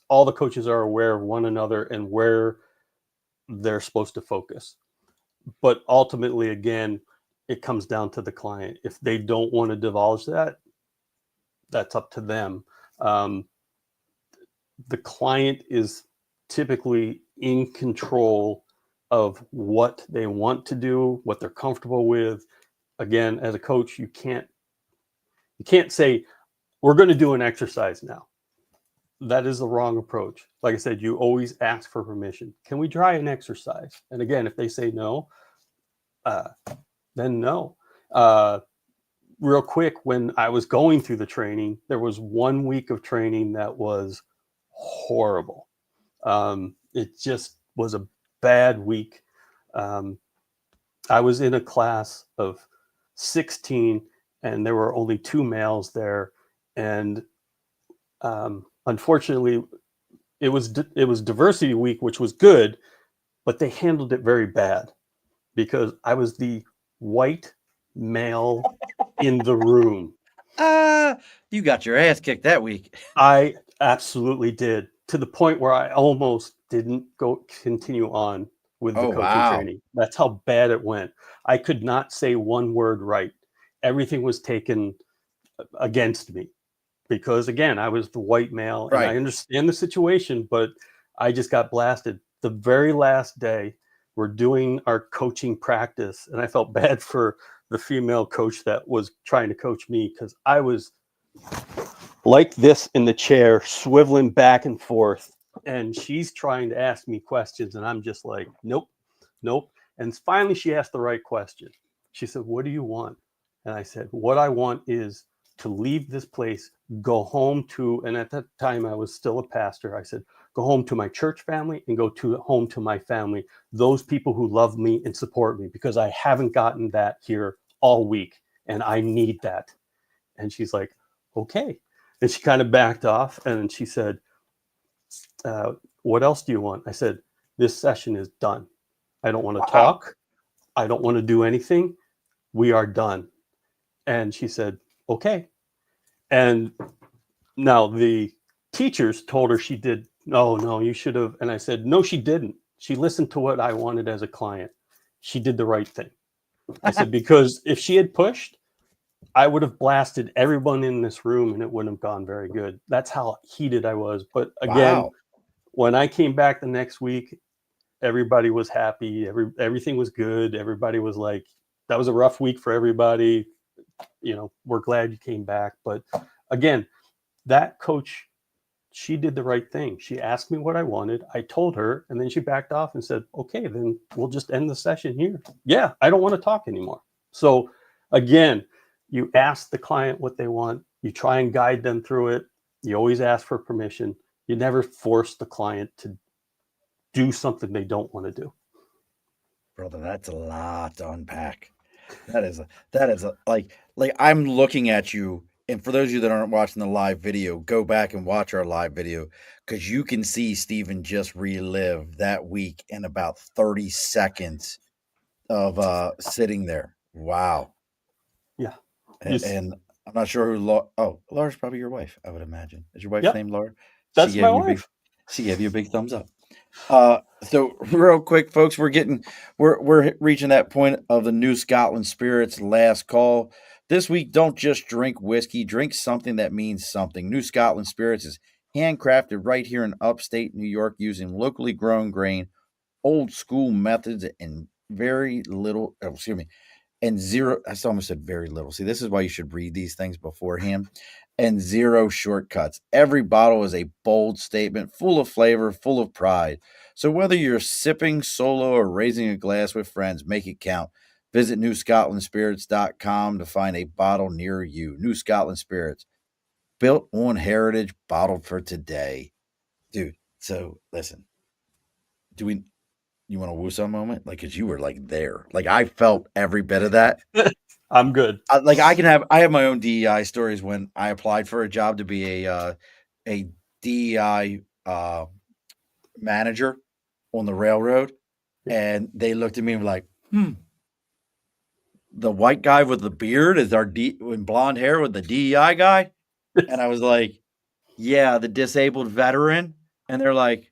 all the coaches are aware of one another and where they're supposed to focus. But ultimately, again, it comes down to the client. If they don't want to divulge that, that's up to them. Um, the client is typically in control of what they want to do, what they're comfortable with. Again, as a coach, you can't say we're going to do an exercise now. That is the wrong approach. Like I said, you always ask for permission. Can we try an exercise? And again, if they say no, then no. Real quick, when I was going through the training, there was 1 week of training that was horrible. It just was a bad week. I was in a class of 16 and there were only 2 males there. And unfortunately, it was diversity week, which was good, but they handled it very bad because I was the white male in the room. You got your ass kicked that week. I absolutely did, to the point where I almost didn't continue on with the Oh, coaching wow. training. That's how bad it went. I could not say one word right. Everything was taken against me because, again, I was the white male and I Right. understand the situation, but I just got blasted. The very last day, we're doing our coaching practice, and I felt bad for the female coach that was trying to coach me because I was like this in the chair, swiveling back and forth. And she's trying to ask me questions. And I'm just like, nope, nope. And finally, she asked the right question. She said, what do you want? And I said, what I want is to leave this place, go home to, and at that time I was still a pastor. I said, go home to my church family and go home to my family, those people who love me and support me, because I haven't gotten that here all week and I need that. And she's like, okay. And she kind of backed off and she said, what else do you want? I said, this session is done. I don't want to Wow. talk. I don't want to do anything. We are done. And she said, okay. And now the teachers told her she did. No, you should have. And I said, no, she didn't. She listened to what I wanted as a client. She did the right thing. I said, because if she had pushed, I would have blasted everyone in this room and it wouldn't have gone very good. That's how heated I was. But again, Wow. when I came back the next week, everybody was happy. Everything was good. Everybody was like, that was a rough week for everybody. We're glad you came back. But again, that coach, she did the right thing. She asked me what I wanted. I told her, and then she backed off and said, okay, then we'll just end the session here. Yeah, I don't want to talk anymore. So again, you ask the client what they want. You try and guide them through it. You always ask for permission. You never force the client to do something they don't want to do. Brother, that's a lot to unpack. That is like I'm looking at you, and for those of you that aren't watching the live video, go back and watch our live video because you can see Steven just relive that week in about 30 seconds of sitting there. Wow. Yeah. And I'm not sure who Laura's probably your wife, I would imagine. Is your wife's Yep. name Laura? She That's my gave you a big wife. she gave you a big thumbs up. So real quick, folks, we're reaching that point of the New Scotland Spirits last call. This week, don't just drink whiskey, drink something that means something. New Scotland Spirits is handcrafted right here in upstate New York using locally grown grain, old school methods, and very little, excuse me, and zero. I almost said very little. See, this is why you should read these things beforehand. And zero shortcuts. Every bottle is a bold statement, full of flavor, full of pride. So whether you're sipping solo or raising a glass with friends, make it count. Visit newscotlandspirits.com to find a bottle near you. New Scotland Spirits, built on heritage, bottled for today. Dude, so listen, do we you want a woosah moment? Like, cause you were like there. Like I felt every bit of that. I'm good. Like I have my own DEI stories when I applied for a job to be a DEI manager on the railroad. and they looked at me and were like, the white guy with the beard is our and blonde hair with the DEI guy? And I was like, yeah, the disabled veteran. And they're like,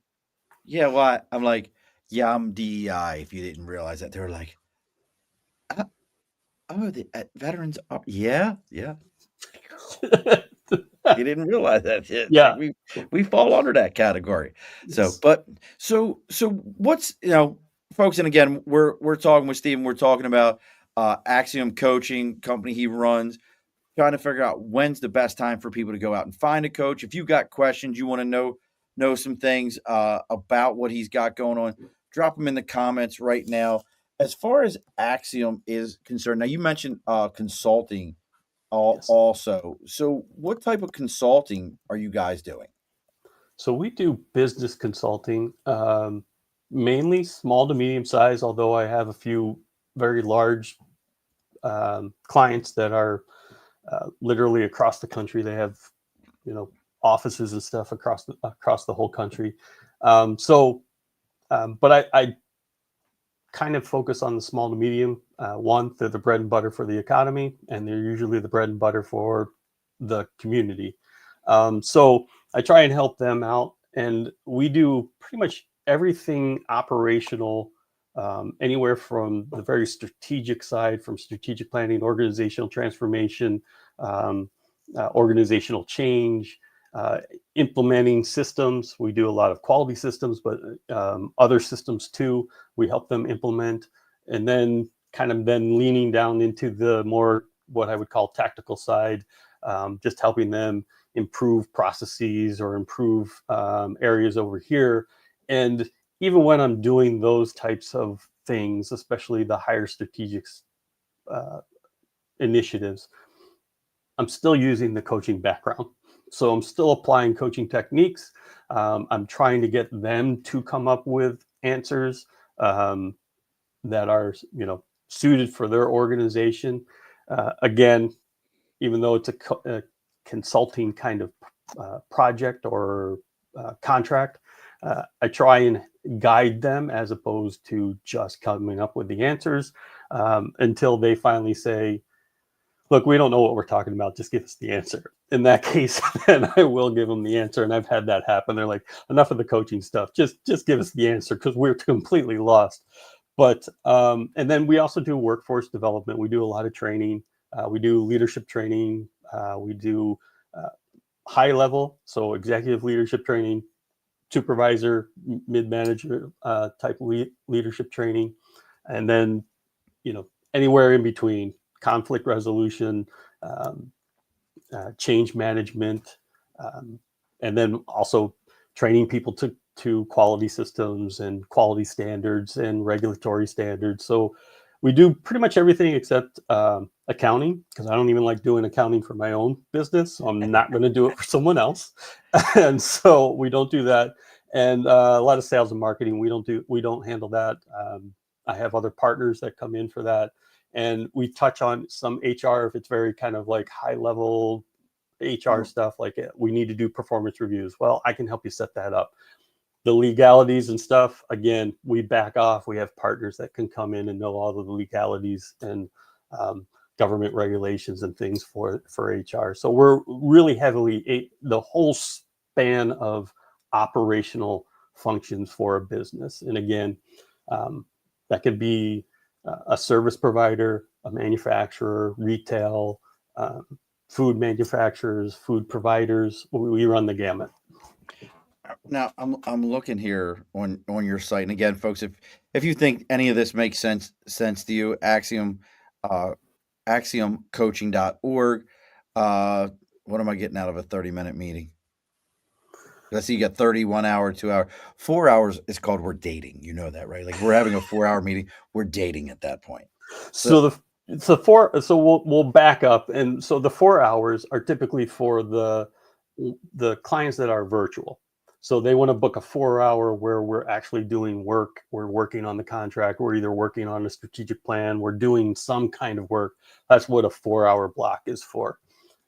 yeah, what? I'm like, yeah, I'm DEI. If you didn't realize that, they were like, uh, oh, the veterans are, yeah, yeah. You didn't realize that yet. It's like Yeah. we fall under that category. So, but so what's folks, and again, we're talking with Steve, and we're talking about Axiom Coaching company he runs, trying to figure out when's the best time for people to go out and find a coach. If you got questions, you want to know some things about what he's got going on, drop them in the comments right now. As far as Axiom is concerned, now you mentioned consulting Yes. also. So what type of consulting are you guys doing? So we do business consulting, mainly small to medium size, although I have a few very large clients that are literally across the country. They have, offices and stuff across the whole country. But I kind of focus on the small to medium. One, they're the bread and butter for the economy, and they're usually the bread and butter for the community. So I try and help them out, and we do pretty much everything operational, anywhere from the very strategic side, from strategic planning, organizational transformation, organizational change, uh, implementing systems. We do a lot of quality systems, but other systems too. We help them implement, and then kind of then leaning down into the more what I would call tactical side, just helping them improve processes or improve areas over here. And even when I'm doing those types of things, especially the higher strategic uh, initiatives, I'm still using the coaching background. So I'm still applying coaching techniques. I'm trying to get them to come up with answers um, that are, suited for their organization. Again, even though it's a consulting kind of project or contract, I try and guide them as opposed to just coming up with the answers until they finally say, look, we don't know what we're talking about. Just give us the answer. In that case, then I will give them the answer. And I've had that happen. They're like, enough of the coaching stuff. Just give us the answer because we're completely lost. But and then we also do workforce development. We do a lot of training. We do leadership training. We do uh, high level, so executive leadership training, supervisor, mid manager type leadership training, and then anywhere in between, conflict resolution, um, change management, um, and then also training people to quality systems and quality standards and regulatory standards. So we do pretty much everything except accounting, because I don't even like doing accounting for my own business. So I'm not going to do it for someone else, and so we don't do that. And a lot of sales and marketing, we don't handle that. I have other partners that come in for that, and we touch on some HR if it's very kind of like high level HR stuff, like we need to do performance reviews. Well, I can help you set that up. The legalities and stuff, again, we back off. We have partners that can come in and know all of the legalities and um, government regulations and things for HR. So we're really heavily the whole span of operational functions for a business. And again, that could be a service provider, a manufacturer, retail, food manufacturers, food providers. We run the gamut. Now I'm looking here on your site, and again, folks, if you think any of this makes sense to you, Axiom, uh, axiomcoaching.org. Uh, what am I getting out of a 30-minute meeting? Let's see, you got 31 hour, 2 hour, 4 hours is called we're dating. You know that, right? Like we're having a 4 hour meeting. We're dating at that point. So So we'll back up, and so the 4 hours are typically for the clients that are virtual. So they want to book a 4 hour where we're actually doing work. We're working on the contract. We're either working on a strategic plan. We're doing some kind of work. That's what a 4 hour block is for.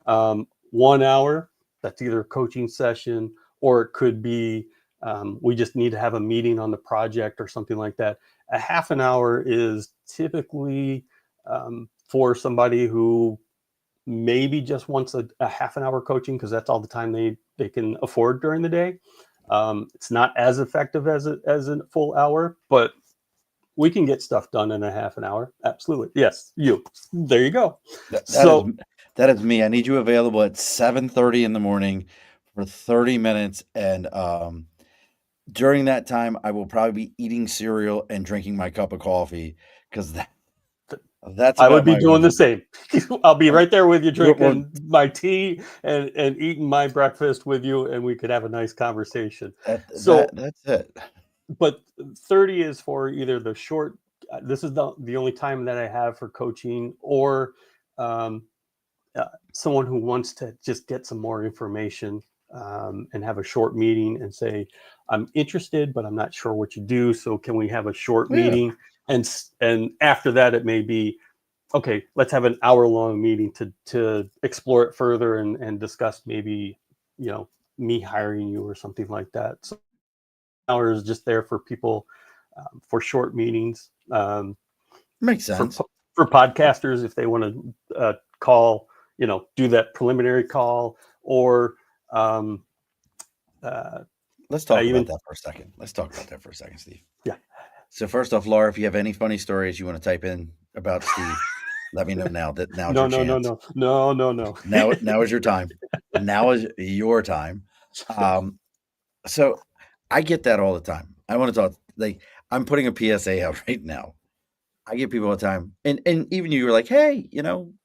1 hour, that's either a coaching session or it could be we just need to have a meeting on the project or something like that. A half an hour is typically for somebody who maybe just wants a half an hour coaching, because that's all the time they can afford during the day. It's not as effective as a full hour, but we can get stuff done in a half an hour. Absolutely. Yes. There you go. That is me. I need you available at 7:30 in the morning for 30 minutes. And during that time, I will probably be eating cereal and drinking my cup of coffee, because that's I would about be my doing the same. I'll be right there with you, We're- drinking my tea and eating my breakfast with you, and we could have a nice conversation. So, that's it. but 30 is for either the short. This is the only time that I have for coaching, or someone who wants to just get some more information and have a short meeting and say, I'm interested, but I'm not sure what you do. So can we have a short meeting? And after that, it may be, okay, let's have an hour-long meeting to explore it further and discuss maybe, me hiring you or something like that. So hour is just there for people for short meetings. Makes sense. For podcasters, if they want to call, do that preliminary call, or let's talk about that for a second. Steve. Yeah. So first off, Laura, if you have any funny stories you want to type in about Steve, let me know now. Now's your chance. No. Now is your time. Now is your time. So I get that all the time. I want to talk, like, I'm putting a PSA out right now. I get people all the time. And even you were like, hey,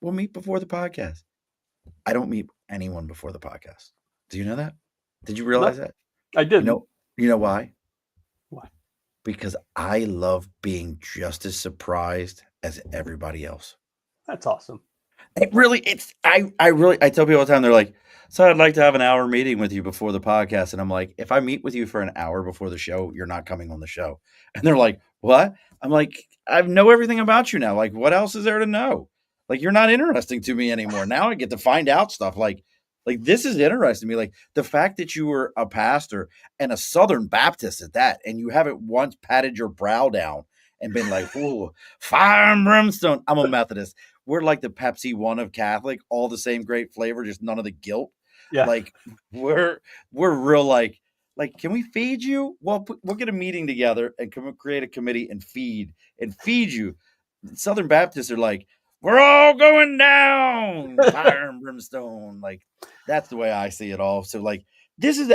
we'll meet before the podcast. I don't meet anyone before the podcast. Do you know that? Did you realize that? I didn't. You know why? Why? Because I love being just as surprised as everybody else. That's awesome. I tell people all the time, they're like, so I'd like to have an hour meeting with you before the podcast. And I'm like, if I meet with you for an hour before the show, you're not coming on the show. And they're like, what? I'm like, I know everything about you now. Like, what else is there to know? Like, you're not interesting to me anymore. Now I get to find out stuff. Like this is interesting to me. Like, the fact that you were a pastor and a Southern Baptist at that, and you haven't once patted your brow down and been like, ooh, fire and brimstone. I'm a Methodist. We're like the Pepsi One of Catholic, all the same great flavor, just none of the guilt. Yeah. Like, we're real like, can we feed you? Well, we'll get a meeting together and create a committee and feed you. Southern Baptists are like, we're all going down, fire and brimstone. Like, that's the way I see it all. So, like, this is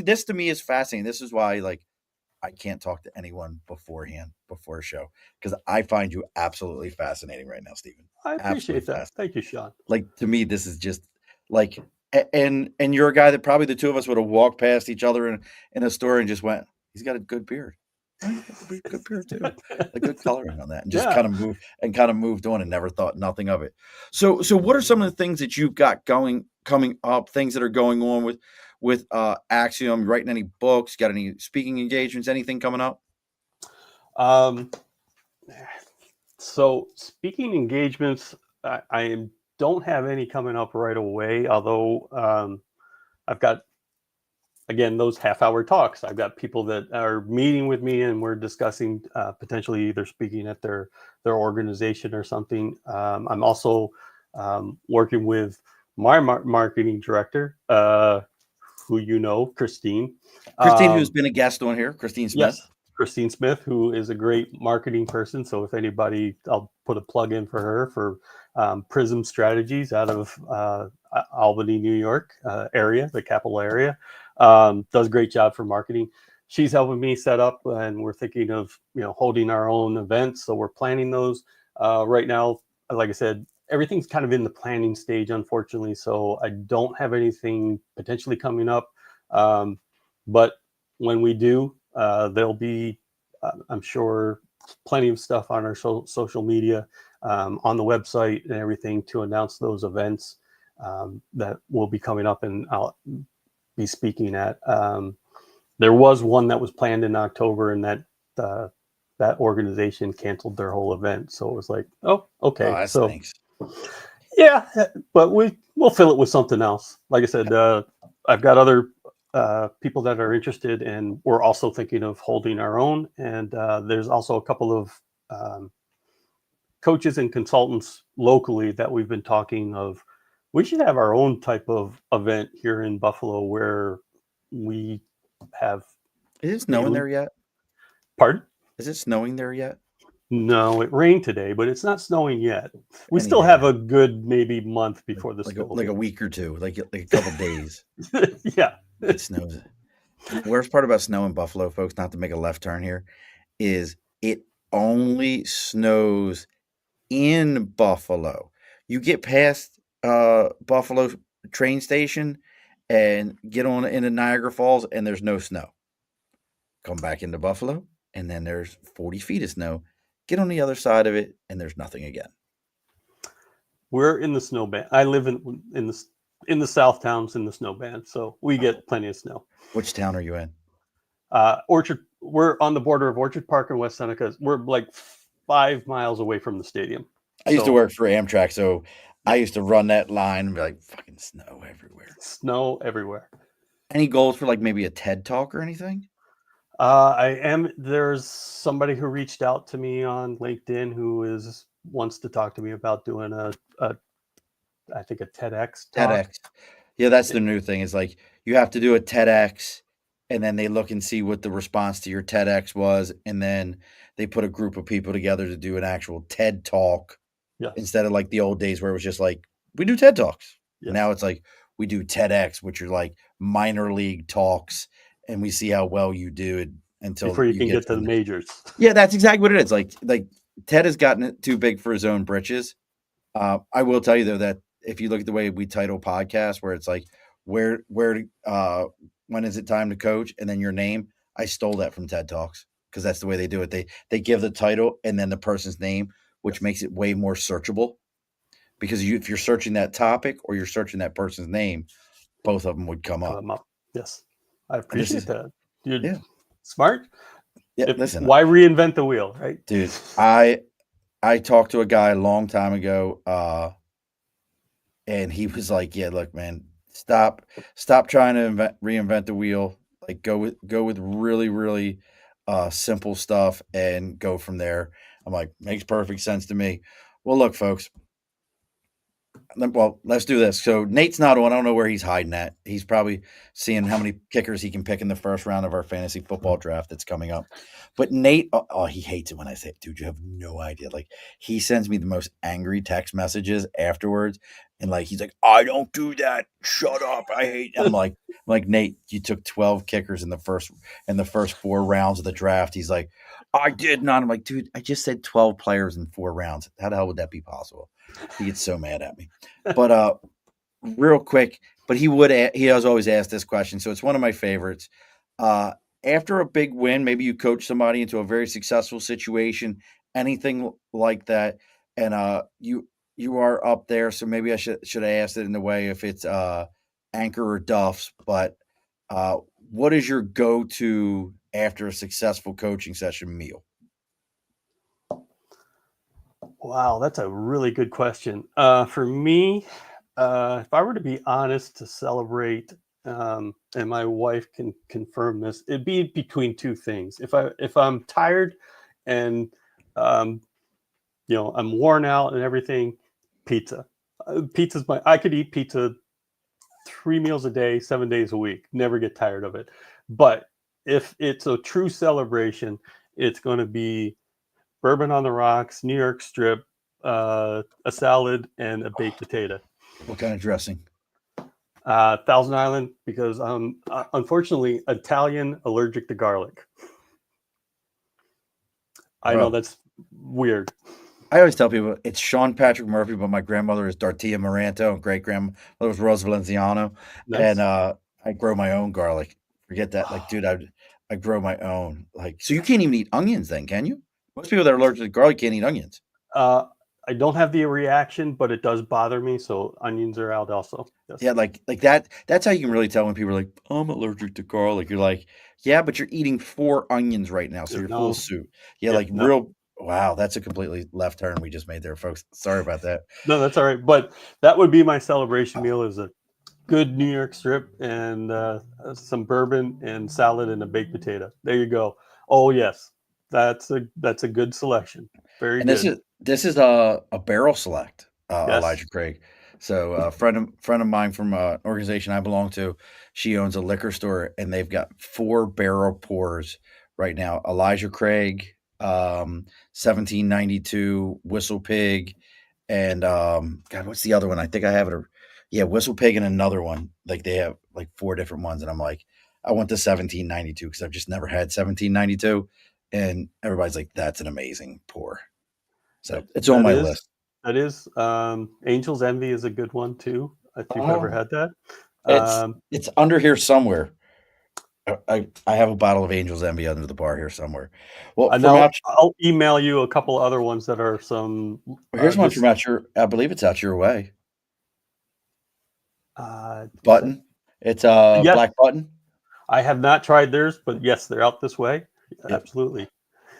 this to me is fascinating. This is why, like, I can't talk to anyone before a show, because I find you absolutely fascinating right now, Stephen. I appreciate that. Thank you, Sean. Like, to me, this is just like, and you're a guy that probably the two of us would have walked past each other in a store and just went, he's got a good beard. Good beard too. A good coloring on that, and just kind of moved on and never thought nothing of it. So what are some of the things that you've got coming up? Things that are going on with Axiom? Writing any books? Got any speaking engagements? Anything coming up? So speaking engagements, I don't have any coming up right away. Although I've got, again, those half-hour talks. I've got people that are meeting with me, and we're discussing potentially either speaking at their organization or something. I'm also working with my marketing director, who Christine. Christine, who's been a guest on here, Christine Smith. Yes, Christine Smith, who is a great marketing person. So if anybody, I'll put a plug in for her for Prism Strategies out of Albany, New York area, the capital area. Does a great job for marketing. She's helping me set up, and we're thinking of holding our own events. So we're planning those right now. Like I said, everything's kind of in the planning stage, unfortunately. So I don't have anything potentially coming up. But when we do, there'll be, I'm sure, plenty of stuff on our social media, on the website and everything to announce those events that will be coming up and I'll be speaking at. There was one that was planned in October, and that organization canceled their whole event. So it was like, oh, okay. Oh, so thanks. Yeah, but we'll fill it with something else. Like I said, I've got other people that are interested, and we're also thinking of holding our own. And there's also a couple of coaches and consultants locally that we've been talking of. We should have our own type of event here in Buffalo where we have Is it snowing there yet? Pardon? Is it snowing there yet? No, it rained today, but it's not snowing yet. We Any still day have now. a good maybe month before the snow. Like a week or two, like a couple days. Yeah. It snows. And the worst part about snow in Buffalo, folks, not to make a left turn here, is it only snows in Buffalo. You get past Buffalo train station and get on into Niagara Falls, and there's no snow. Come back into Buffalo, and then there's 40 feet of snow. Get on the other side of it, and there's nothing again. We're in the snow band. I live in the south towns in the snow band, so we get plenty of snow. Which town are you in? Orchard. We're on the border of Orchard Park and West Seneca. We're like 5 miles away from the stadium. I used to work for Amtrak, so I used to run that line and be like, fucking snow everywhere. Snow everywhere. Any goals for like maybe a TED Talk or anything? There's somebody who reached out to me on LinkedIn who wants to talk to me about doing I think a TEDx talk. TEDx. Yeah, that's the new thing. Is like you have to do a TEDx, and then they look and see what the response to your TEDx was, and then they put a group of people together to do an actual TED Talk. Yes. Instead of like the old days where it was just like we do TED Talks. Yes. Now it's like we do TEDx, which are like minor league talks, and we see how well you do it until before you can get to the majors. Yeah, that's exactly what it is. Like Ted has gotten it too big for his own britches. I will tell you though that if you look at the way we title podcasts, where it's like when is it time to coach, and then your name, I stole that from TED Talks because that's the way they do it. They give the title and then the person's name, which makes it way more searchable. Because if you're searching that topic or you're searching that person's name, both of them would come up. Yes, I appreciate that. You're smart. Yeah, listen. Why reinvent the wheel, right, dude? I talked to a guy a long time ago, and he was like, "Yeah, look, man, stop trying to reinvent the wheel. Like, go with really, really simple stuff and go from there." I'm like, makes perfect sense to me. Well, look, folks. Well, let's do this. So Nate's not on. I don't know where he's hiding at. He's probably seeing how many kickers he can pick in the first round of our fantasy football draft that's coming up. But Nate, he hates it when I say, dude, you have no idea. Like, he sends me the most angry text messages afterwards. And like, he's like, I don't do that. Shut up. I hate it. I'm like, Nate, you took 12 kickers in the first 4 rounds of the draft. He's like, I did not. I'm like, dude, I just said 12 players in 4 rounds. How the hell would that be possible? He gets so mad at me. But real quick, but he has always asked this question, so it's one of my favorites. After a big win, maybe you coach somebody into a very successful situation, anything like that, and you are up there. So maybe I should have asked it in the way if it's Anchor or Duff's. But what is your go-to after a successful coaching session meal? Wow, that's a really good question. For me, if I were to be honest, to celebrate, and my wife can confirm this, it'd be between 2 things. If I'm tired and I'm worn out and everything, pizza. I could eat pizza 3 meals a day, 7 days a week. Never get tired of it. But if it's a true celebration, it's going to be bourbon on the rocks, New York strip, a salad, and a baked potato. What kind of dressing? Thousand Island, because I'm unfortunately Italian, allergic to garlic. I know that's weird. I always tell people it's Sean Patrick Murphy, but my grandmother is Dartia Maranto, and great grandmother was Rosa Valenciano. Nice. And I grow my own garlic. Forget that. Like, dude, I grow my own. Like, so you can't even eat onions then, can you? Most people that are allergic to garlic can't eat onions. I don't have the reaction, but it does bother me. So onions are out also. Yes. Yeah, like that. That's how you can really tell when people are like, I'm allergic to garlic. You're like, yeah, but you're eating 4 onions right now, so you're full suit. Yeah, real. Wow, that's a completely left turn we just made there, folks. Sorry about that. No, that's all right. But that would be my celebration meal: is a good New York strip and some bourbon and salad and a baked potato. There you go. Oh yes, that's a good selection. Very And this good. is this is a barrel select, Yes. Elijah Craig. So a friend of mine from an organization I belong to, she owns a liquor store, and they've got 4 barrel pours right now. Elijah Craig, 1792 Whistle Pig, and God, what's the other one? I think I have it. Yeah, Whistle Pig and another one. Like they have like 4 different ones, and I'm like, I want the 1792 because I've just never had 1792, and everybody's like, that's an amazing pour. So That it's on that my is list. that is Angel's Envy is a good one too. If you've ever Oh, had that. it's Um, it's under here somewhere. I have a bottle of Angel's Envy under the bar here somewhere. Well, and from I'll out I'll email you a couple other ones that are some here's one from just out your. I believe it's out your way. was that Button. It's a yes. black button I have not tried theirs, but yes, they're out this way. yeah. Absolutely.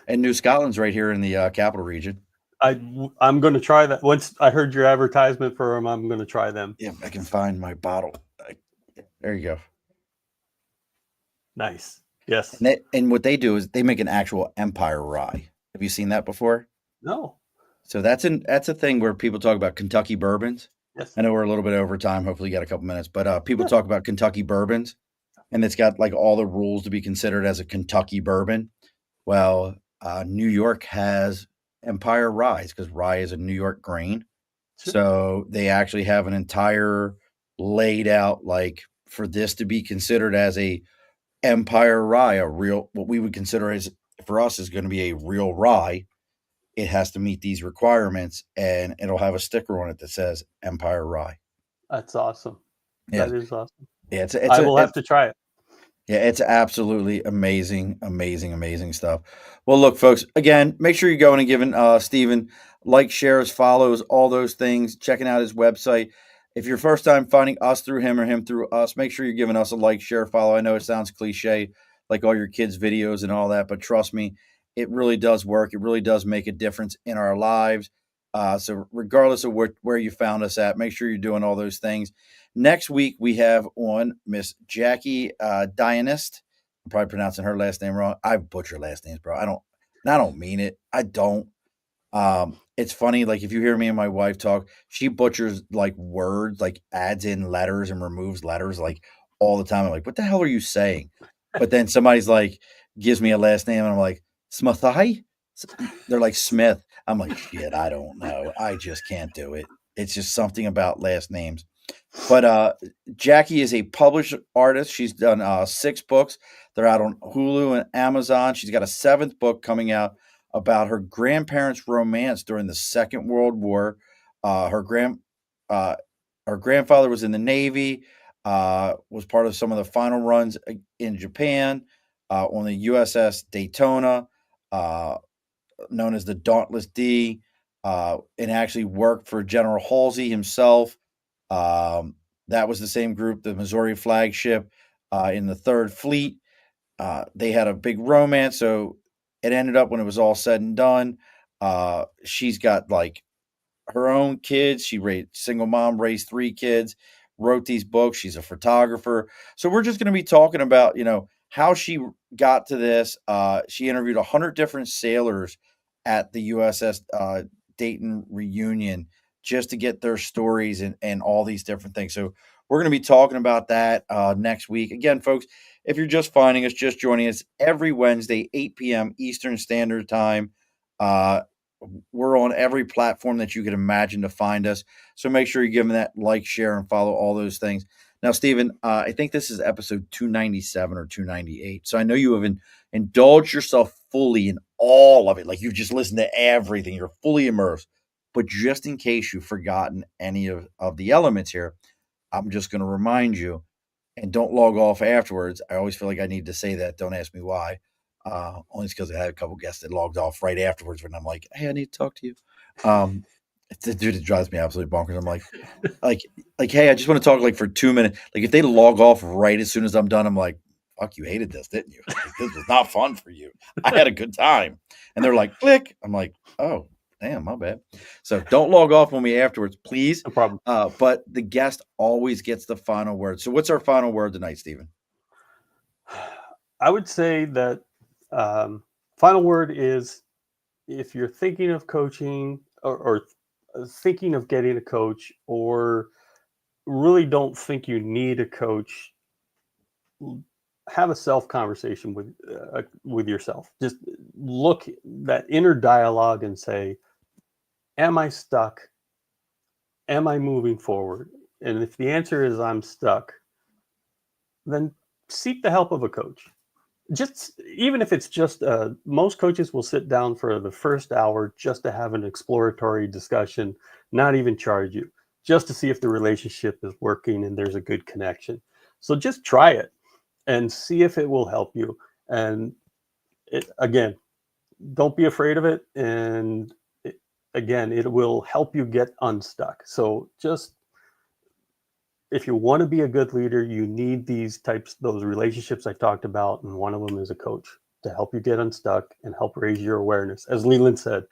And New Scotland's right here in the capital region. I'm going to try that. Once I heard your advertisement for them, I'm going to try them. Yeah, I can find my bottle. There you go. Nice. Yes. And what they do is they make an actual Empire rye. Have you seen that before? No. So that's a thing where people talk about Kentucky bourbons. Yes. I know we're a little bit over time. Hopefully, you got a couple minutes, but people Yeah. talk about Kentucky bourbons, and it's got like all the rules to be considered as a Kentucky bourbon. Well, New York has Empire Rye because rye is a New York grain, Sure. so they actually have an entire laid out like for this to be considered as a Empire Rye, a real what we would consider as for us is going to be a real rye. It has to meet these requirements, and it'll have a sticker on it that says Empire Rye. That's awesome. Yeah, That is awesome. yeah, I will have to try it. yeah, it's absolutely amazing, amazing, amazing stuff. Well, look, folks, again, make sure you're going and giving Steven like, shares, follows, all those things, checking out his website. If you're first time finding us through him or him through us, make sure you're giving us a like, share, follow. I know it sounds cliche, like all your kids' videos and all that, but trust me, it really does work. It really does make a difference in our lives. So, regardless of where you found us at, make sure you're doing all those things. Next week, we have on Miss Jackie Dionist. I'm probably pronouncing her last name wrong. I butcher last names, bro. I don't mean it. I don't. It's funny, like if you hear me and my wife talk, she butchers like words, like adds in letters and removes letters like all the time. I'm like, what the hell are you saying? But then somebody's like, gives me a last name, and I'm like, Smithai? They're like Smith. I'm like, shit, I don't know. I just can't do it. It's just something about last names. But Jackie is a published artist. She's done 6 books. They're out on Hulu and Amazon. She's got a 7th book coming out about her grandparents' romance during the Second World War. Uh, her grand uh, her grandfather was in the Navy. Was part of some of the final runs in Japan on the USS Daytona, uh, known as the Dauntless D, and actually worked for General Halsey himself. That was the same group, the Missouri flagship in the Third Fleet. They had a big romance, so it ended up when it was all said and done. She's got like her own kids. She raised single mom, raised 3 kids, wrote these books. She's a photographer. So we're just going to be talking about, how she got to this. She interviewed 100 different sailors at the USS Dayton reunion just to get their stories and all these different things. So we're going to be talking about that next week. Again, folks, if you're just finding us, just joining us every Wednesday, 8 p.m. Eastern Standard Time. We're on every platform that you could imagine to find us. So make sure you give them that like, share, and follow all those things. Now, Stephen, I think this is episode 297 or 298. So I know you have indulged yourself fully in all of it. Like you've just listened to everything. You're fully immersed. But just in case you've forgotten any of the elements here, I'm just going to remind you and don't log off afterwards. I always feel like I need to say that. Don't ask me why. Only because I had a couple guests that logged off right afterwards when I'm like, hey, I need to talk to you. It's the dude that drives me absolutely bonkers. I'm like, hey, I just want to talk like for 2 minutes. Like if they log off right as soon as I'm done, I'm like, fuck, you hated this, didn't you? Like, this was not fun for you. I had a good time. And they're like, click. I'm like, oh, Damn, my bad. So don't log off on me afterwards, please. No problem. But the guest always gets the final word. So what's our final word tonight, Stephen? I would say that final word is, if you're thinking of coaching or thinking of getting a coach, or really don't think you need a coach, have a self conversation with yourself. Just look that inner dialogue and say, am I stuck? Am I moving forward? And if the answer is I'm stuck, then seek the help of a coach. Just even if it's just most coaches will sit down for the first hour just to have an exploratory discussion, not even charge you, just to see if the relationship is working and there's a good connection. So just try it and see if it will help you. And again, don't be afraid of it. And again, it will help you get unstuck. So just, if you want to be a good leader, you need those relationships I talked about. And one of them is a coach to help you get unstuck and help raise your awareness. As Leland said,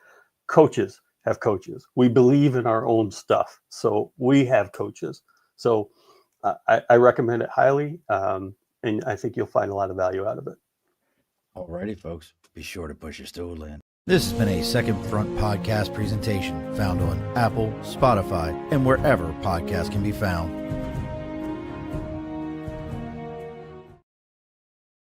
coaches have coaches. We believe in our own stuff. So we have coaches. So I recommend it highly. And I think you'll find a lot of value out of it. Alrighty, folks. Be sure to push your stool in. This has been a Second Front podcast presentation found on Apple, Spotify, and wherever podcasts can be found.